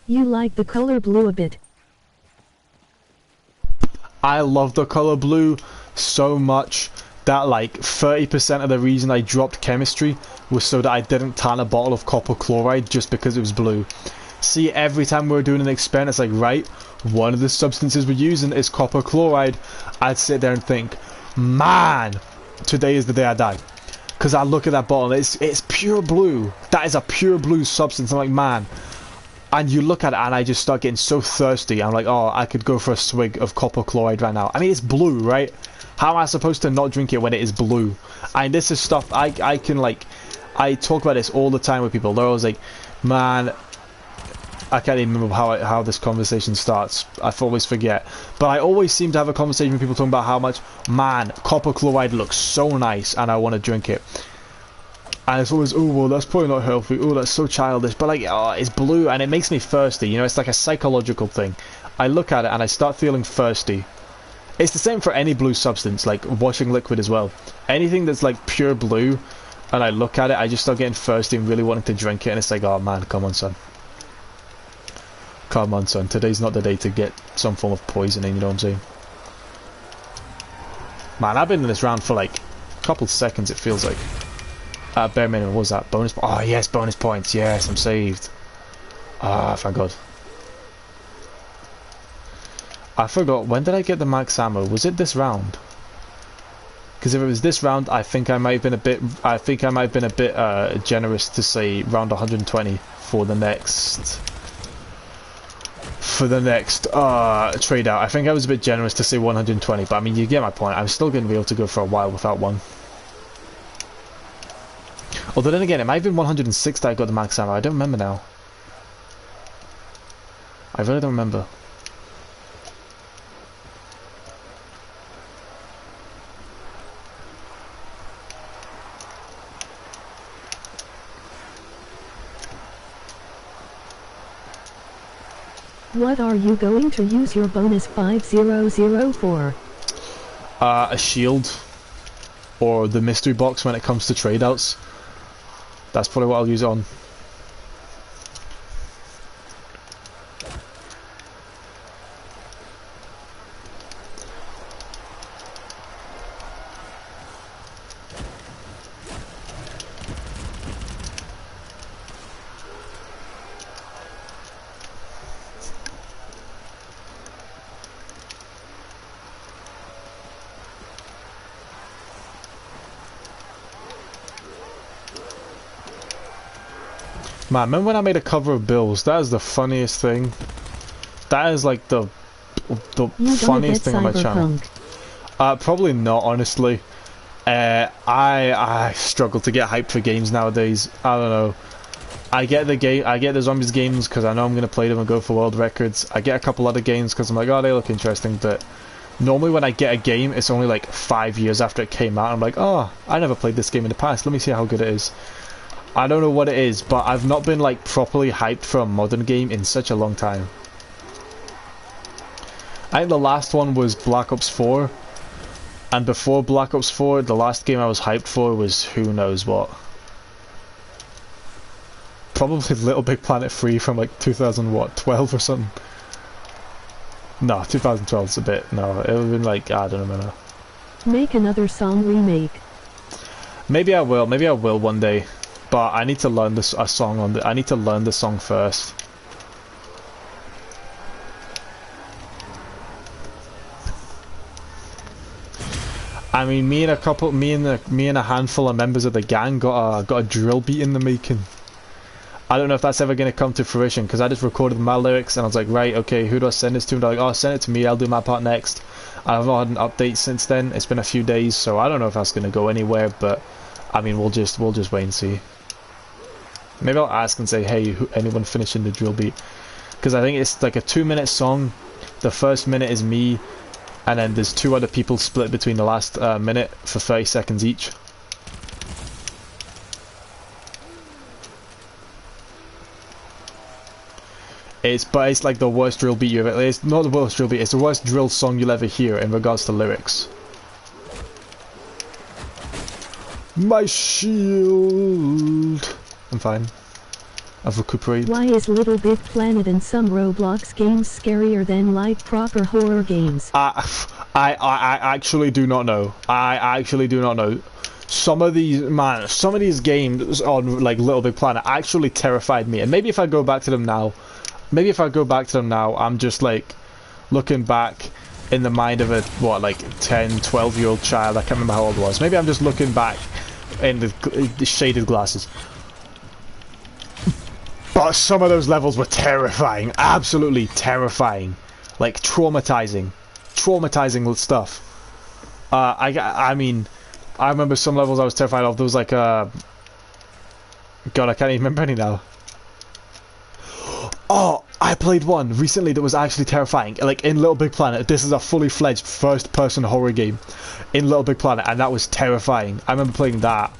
You like the color blue a bit. I love the color blue so much that like 30% of the reason I dropped chemistry was so that I didn't tan a bottle of copper chloride just because it was blue. See, every time we were doing an experiment, it's like, right, one of the substances we're using is copper chloride. I'd sit there and think, man, today is the day I die. Because I look at that bottle, it's pure blue. That is a pure blue substance. I'm like, man. And you look at it and I just start getting so thirsty. I'm like, oh, I could go for a swig of copper chloride right now. I mean, it's blue, right? How am I supposed to not drink it when it is blue? And this is stuff I can, like, I talk about this all the time with people. They're always like, man, I can't even remember how this conversation starts. I always forget. But I always seem to have a conversation with people talking about how much, man, copper chloride looks so nice and I want to drink it. And it's always, oh, well, that's probably not healthy. Oh, that's so childish. But, like, oh, it's blue and it makes me thirsty. You know, it's like a psychological thing. I look at it and I start feeling thirsty. It's the same for any blue substance, like washing liquid as well. Anything that's, like, pure blue, and I look at it, I just start getting thirsty and really wanting to drink it. And it's like, oh, man, come on, son. Come on, son. Today's not the day to get some form of poisoning, you know what I'm saying? Man, I've been in this round for, like, a couple seconds, it feels like. Bare minimum, what was that? Bonus? Oh, yes, bonus points. Yes, I'm saved. Ah, thank God. I forgot. When did I get the max ammo? Was it this round? Because if it was this round, I think I might have been a bit. I think I might have been a bit generous to say round 120 for the next. For the next trade out. I think I was a bit generous to say 120, but I mean, you get my point. I'm still going to be able to go for a while without one. Although then again, it might have been 106 that I got the max ammo. I don't remember now. I really don't remember. What are you going to use your bonus 500 for? A shield. Or the mystery box when it comes to trade outs. That's probably what I'll use it on. Man, remember when I made a cover of Bills? That is the funniest thing. That is like the funniest thing on my channel. Probably not, honestly. I struggle to get hyped for games nowadays. I don't know. I get the zombies games because I know I'm gonna play them and go for world records. I get a couple other games because I'm like, oh, they look interesting. But normally when I get a game, it's only like 5 years after it came out. I'm like, oh, I never played this game in the past. Let me see how good it is. I don't know what it is, but I've not been like properly hyped for a modern game in such a long time. I think the last one was Black Ops 4, and before Black Ops 4, the last game I was hyped for was who knows what. Probably Little Big Planet 3 from like 2012 or something. No, 2012 is a bit. No, it would have been like, I don't remember. Make another song remake. Maybe I will. Maybe I will one day. But I need to learn a song on I need to learn the song first. I mean, me and a handful of members of the gang got a drill beat in the making. I don't know if that's ever going to come to fruition because I just recorded my lyrics and I was like, right, okay, who do I send this to? And they're like, oh, send it to me. I'll do my part next. I've not had an update since then. It's been a few days, so I don't know if that's going to go anywhere. But I mean, we'll just wait and see. Maybe I'll ask and say, hey, anyone finishing the drill beat? Because I think it's like a 2-minute song. The first minute is me, and then there's 2 other people split between the last minute for 30 seconds each. But it's like the worst drill beat you ever. It's not the worst drill beat. It's the worst drill song you'll ever hear in regards to lyrics. My shield. I'm fine. I've recuperated. Why is Little Big Planet and some Roblox games scarier than like proper horror games? I actually do not know. I actually do not know. Some of these games on like Little Big Planet actually terrified me. And maybe if I go back to them now, I'm just like looking back in the mind of a 10, 12-year-old child. I can't remember how old I was. Maybe I'm just looking back in the shaded glasses. But some of those levels were terrifying, absolutely terrifying, like traumatizing stuff. I mean, I remember some levels I was terrified of. There was like God, I can't even remember any now. Oh, I played one recently that was actually terrifying. Like in Little Big Planet, this is a fully fledged first-person horror game in Little Big Planet, and that was terrifying. I remember playing that.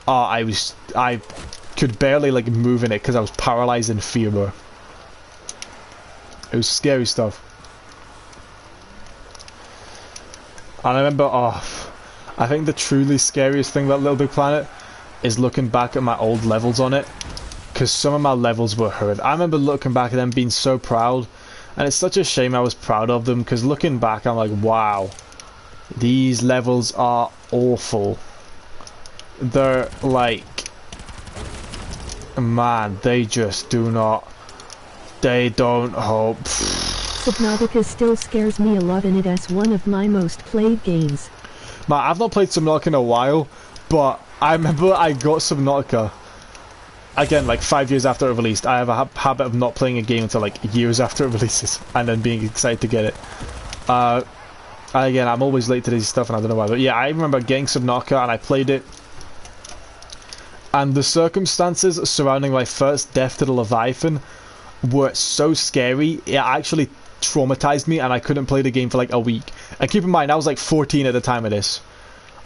Oh, I could barely like move in it because I was paralyzed in fear, bro. It was scary stuff. And I remember, I think the truly scariest thing about Little Big Planet is looking back at my old levels on it, because some of my levels were horrid. I remember looking back at them being so proud, and it's such a shame I was proud of them, because looking back I'm like, wow, these levels are awful. They're like, man, they just do not, they don't hope. Subnautica still scares me a lot, and it is one of my most played games. Man, I've not played Subnautica in a while, but I remember I got Subnautica again like 5 years after it released. I have a habit of not playing a game until like years after it releases and then being excited to get it. Again, I'm always late to this stuff and I don't know why, but yeah, I remember getting Subnautica and I played it. And the circumstances surrounding my first death to the Leviathan were so scary, it actually traumatized me, and I couldn't play the game for like a week. And keep in mind, I was like 14 at the time of this.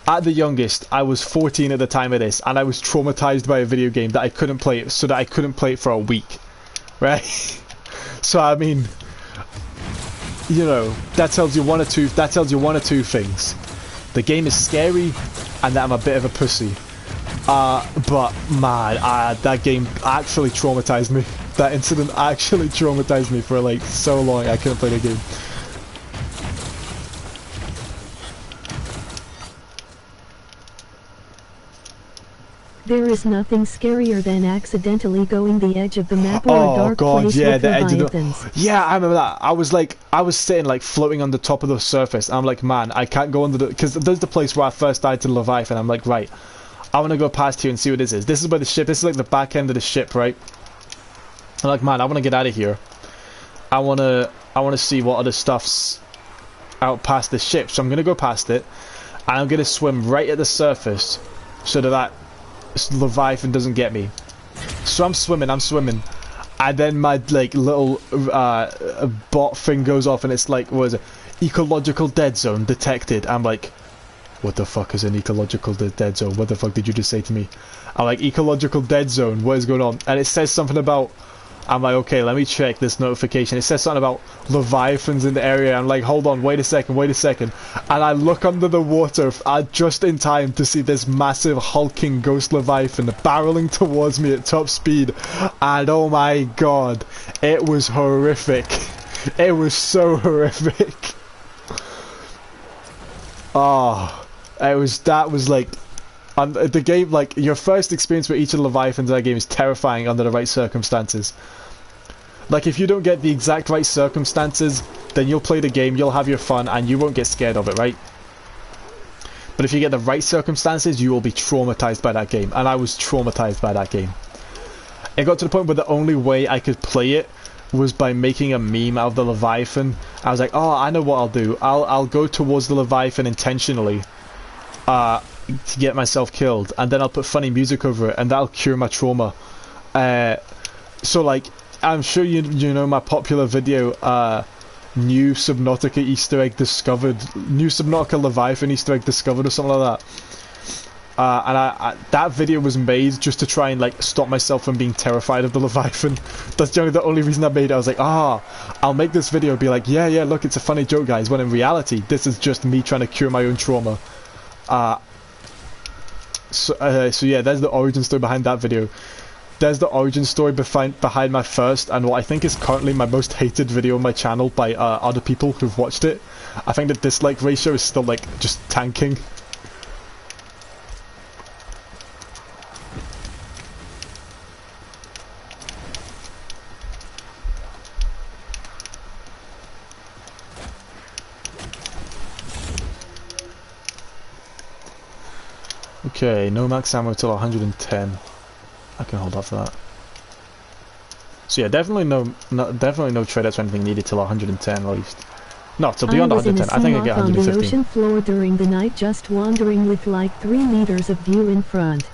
At the youngest, I was 14 at the time of this, and I was traumatized by a video game that I couldn't play it, so that I couldn't play it for a week. Right? So I mean, you know, that tells you one or two things. The game is scary, and that I'm a bit of a pussy. But man, that game actually traumatized me. That incident actually traumatized me for like so long. I couldn't play the game. There is nothing scarier than accidentally going the edge of the map or a dark place yeah, with the edge of Leviathans. Yeah, I remember that. I was sitting like floating on the top of the surface. And I'm like, man, I can't go under the, because there's the place where I first died to the Leviathan. I'm like, right, I want to go past here and see what this is. This is where the ship. This is like the back end of the ship, right? I'm like, man, I want to get out of here. I want to see what other stuff's out past the ship. So I'm gonna go past it, and I'm gonna swim right at the surface, so that Leviathan doesn't get me. So I'm swimming, and then my like little bot thing goes off, and it's like, what is it? Ecological dead zone detected. I'm like, what the fuck is an ecological dead zone? What the fuck did you just say to me? I'm like, ecological dead zone, what is going on? And it says something about, I'm like, okay, let me check this notification. It says something about Leviathans in the area. I'm like, hold on, wait a second. And I look under the water just in time to see this massive hulking ghost Leviathan barreling towards me at top speed. And oh my god, it was horrific. It was so horrific. Oh, that was like, the game, like, your first experience with each of the Leviathans in that game is terrifying under the right circumstances. Like, if you don't get the exact right circumstances, then you'll play the game, you'll have your fun, and you won't get scared of it, right? But if you get the right circumstances, you will be traumatized by that game, and I was traumatized by that game. It got to the point where the only way I could play it was by making a meme out of the Leviathan. I was like, oh, I know what I'll do. I'll go towards the Leviathan intentionally, to get myself killed, and then I'll put funny music over it, and that'll cure my trauma. So like, I'm sure you know my popular video, new Subnautica Easter egg discovered, new Subnautica Leviathan Easter egg discovered, or something like that. And that video was made just to try and like stop myself from being terrified of the Leviathan. That's the only reason I made it. I was like, I'll make this video, be like, yeah, look, it's a funny joke, guys, when in reality, this is just me trying to cure my own trauma. So yeah, there's the origin story behind that video. There's the origin story behind my first, and what I think is currently my most hated video on my channel by other people who've watched it. I think the dislike ratio is still like just tanking. Okay, no max ammo till 110. I can hold off for that. So yeah, definitely no trade-outs or anything needed till 110 at least. No, till beyond 110. I think I get 115. On the ocean floor during the night, just wandering with like 3 meters of view in front.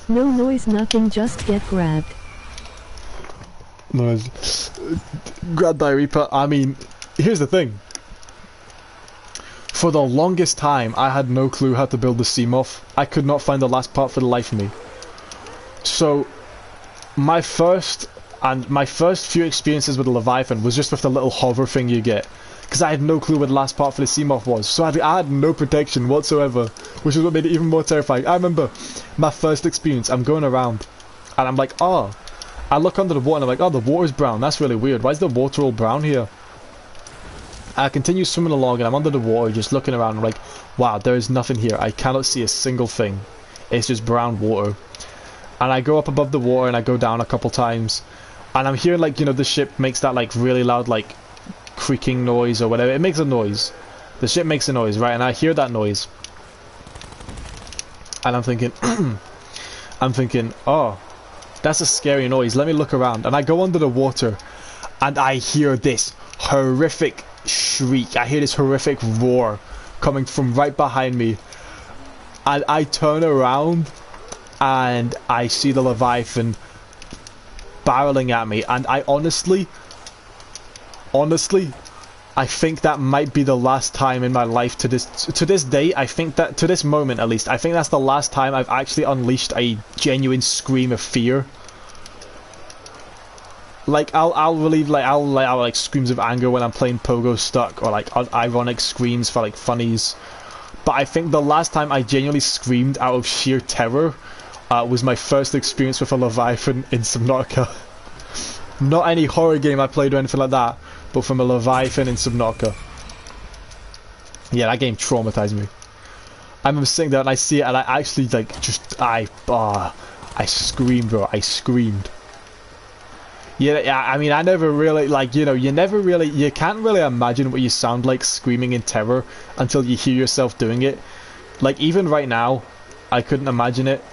No noise, nothing, just get grabbed. Nice. Grabbed by Reaper. I mean, here's the thing. For the longest time, I had no clue how to build the Seamoth. I could not find the last part for the life of me. So, my first few experiences with the Leviathan was just with the little hover thing you get. Because I had no clue where the last part for the Seamoth was. So I had no protection whatsoever, which is what made it even more terrifying. I remember my first experience, I'm going around, and I'm like, oh. I look under the water and I'm like, oh, the water's brown. That's really weird. Why is the water all brown here? I continue swimming along and I'm under the water just looking around and I'm like, wow, there is nothing here. I cannot see a single thing. It's just brown water. And I go up above the water and I go down a couple times. And I'm hearing like, you know, the ship makes that like really loud like creaking noise or whatever. It makes a noise. The ship makes a noise, right? And I hear that noise. And I'm thinking, oh, that's a scary noise. Let me look around. And I go under the water and I hear this horrific shriek. I hear this horrific roar coming from right behind me, and I turn around and I see the Leviathan barreling at me, and I honestly, I think that might be the last time in my life to this day. I think that to this moment at least, I think that's the last time I've actually unleashed a genuine scream of fear. Like I'll relieve I'll let out like screams of anger when I'm playing Pogo Stuck, or like ironic screams for like funnies. But I think the last time I genuinely screamed out of sheer terror was my first experience with a Leviathan in Subnautica. Not any horror game I played or anything like that, but from a Leviathan in Subnautica. Yeah, that game traumatized me. I remember sitting there and I see it and I actually like I screamed, bro. I screamed. Yeah, I mean, I never really, like, you know, you can't really imagine what you sound like screaming in terror until you hear yourself doing it. Like, even right now, I couldn't imagine it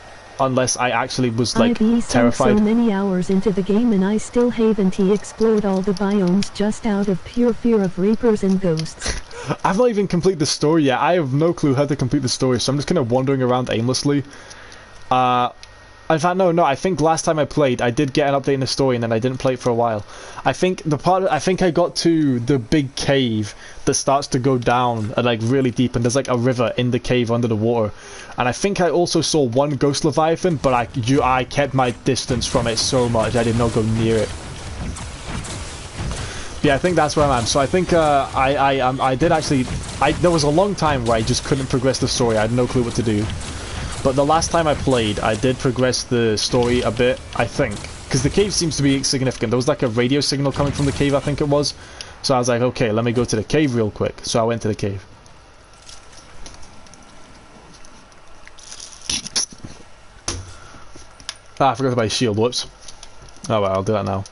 unless I actually was, like, terrified. So many hours into the game and I still haven't explored all the biomes just out of pure fear of reapers and ghosts. I've not even completed the story yet. I have no clue how to complete the story, so I'm just kind of wandering around aimlessly. In fact, no, I think last time I played, I did get an update in the story and then I didn't play it for a while. I think I got to the big cave that starts to go down like really deep, and there's like a river in the cave under the water. And I think I also saw one ghost Leviathan, but I kept my distance from it so much, I did not go near it. Yeah, I think that's where I am. So I think I did actually, there was a long time where I just couldn't progress the story. I had no clue what to do. But the last time I played, I did progress the story a bit, I think. Because the cave seems to be significant. There was like a radio signal coming from the cave, I think it was. So I was like, okay, let me go to the cave real quick. So I went to the cave. Ah, I forgot to buy a shield, whoops. Oh well, I'll do that now.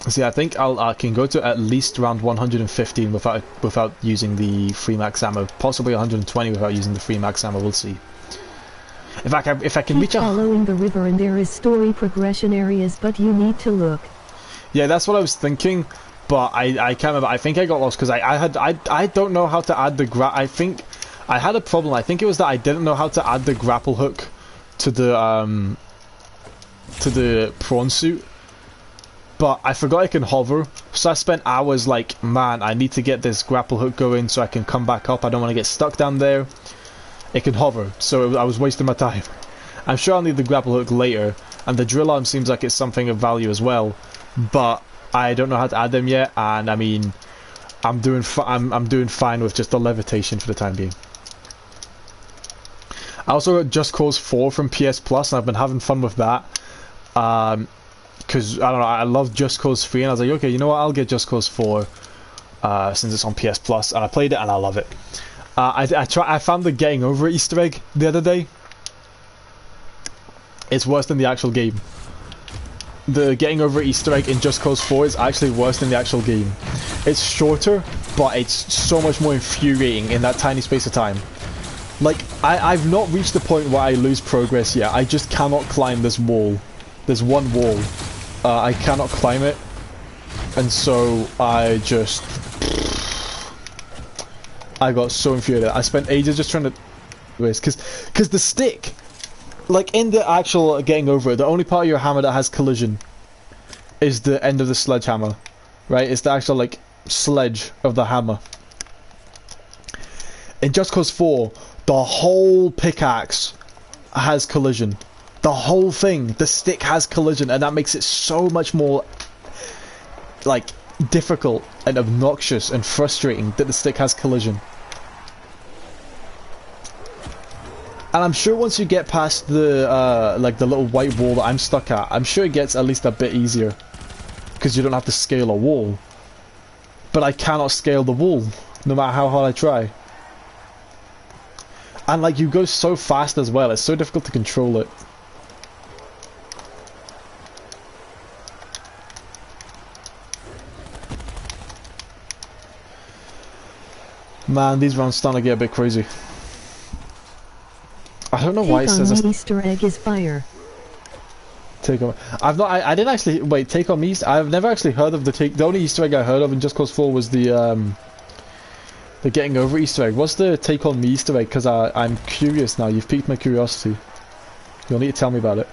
See, I think I can go to at least around 115 without using the free max ammo. Possibly 120 without using the free max ammo. We'll see. In fact, if I can reach following the river, and there is story progression areas, but you need to look. Yeah, that's what I was thinking, but I can't remember. I think I got lost because I don't know how to add the I think I had a problem. I think it was that I didn't know how to add the grapple hook to the prawn suit. But I forgot I can hover, so I spent hours like, man, I need to get this grapple hook going so I can come back up. I don't want to get stuck down there. It can hover, so I was wasting my time. I'm sure I'll need the grapple hook later, and the drill arm seems like it's something of value as well, but I don't know how to add them yet. And I mean, I'm doing fine with just the levitation for the time being. I also got Just Cause 4 from PS Plus, and I've been having fun with that. Because, I don't know, I love Just Cause 3, and I was like, okay, you know what, I'll get Just Cause 4 since it's on PS Plus, and I played it and I love it. I found the Getting Over It Easter egg the other day. It's worse than the actual game. The Getting Over It Easter egg in Just Cause 4 is actually worse than the actual game. It's shorter, but it's so much more infuriating in that tiny space of time. Like, I've not reached the point where I lose progress yet. I just cannot climb this wall. There's one wall. I cannot climb it, and so I got so infuriated. I spent ages just trying to because the stick, like in the actual Getting Over It, the only part of your hammer that has collision is the end of the sledgehammer, right? It's the actual like sledge of the hammer. In Just Cause 4, the whole pickaxe has collision. The whole thing, the stick has collision, and that makes it so much more, like, difficult and obnoxious and frustrating that the stick has collision. And I'm sure once you get past the, like, the little white wall that I'm stuck at, I'm sure it gets at least a bit easier. Because you don't have to scale a wall. But I cannot scale the wall, no matter how hard I try. And, like, you go so fast as well, it's so difficult to control it. Man, these rounds starting to get a bit crazy. I don't know why it says Easter egg is fire. Take on. I didn't actually wait. Take on me. I've never actually heard of the only Easter egg I heard of in Just Cause 4 was the The getting over Easter egg. What's the take on me Easter egg? Because I'm curious now. You've piqued my curiosity. You'll need to tell me about it.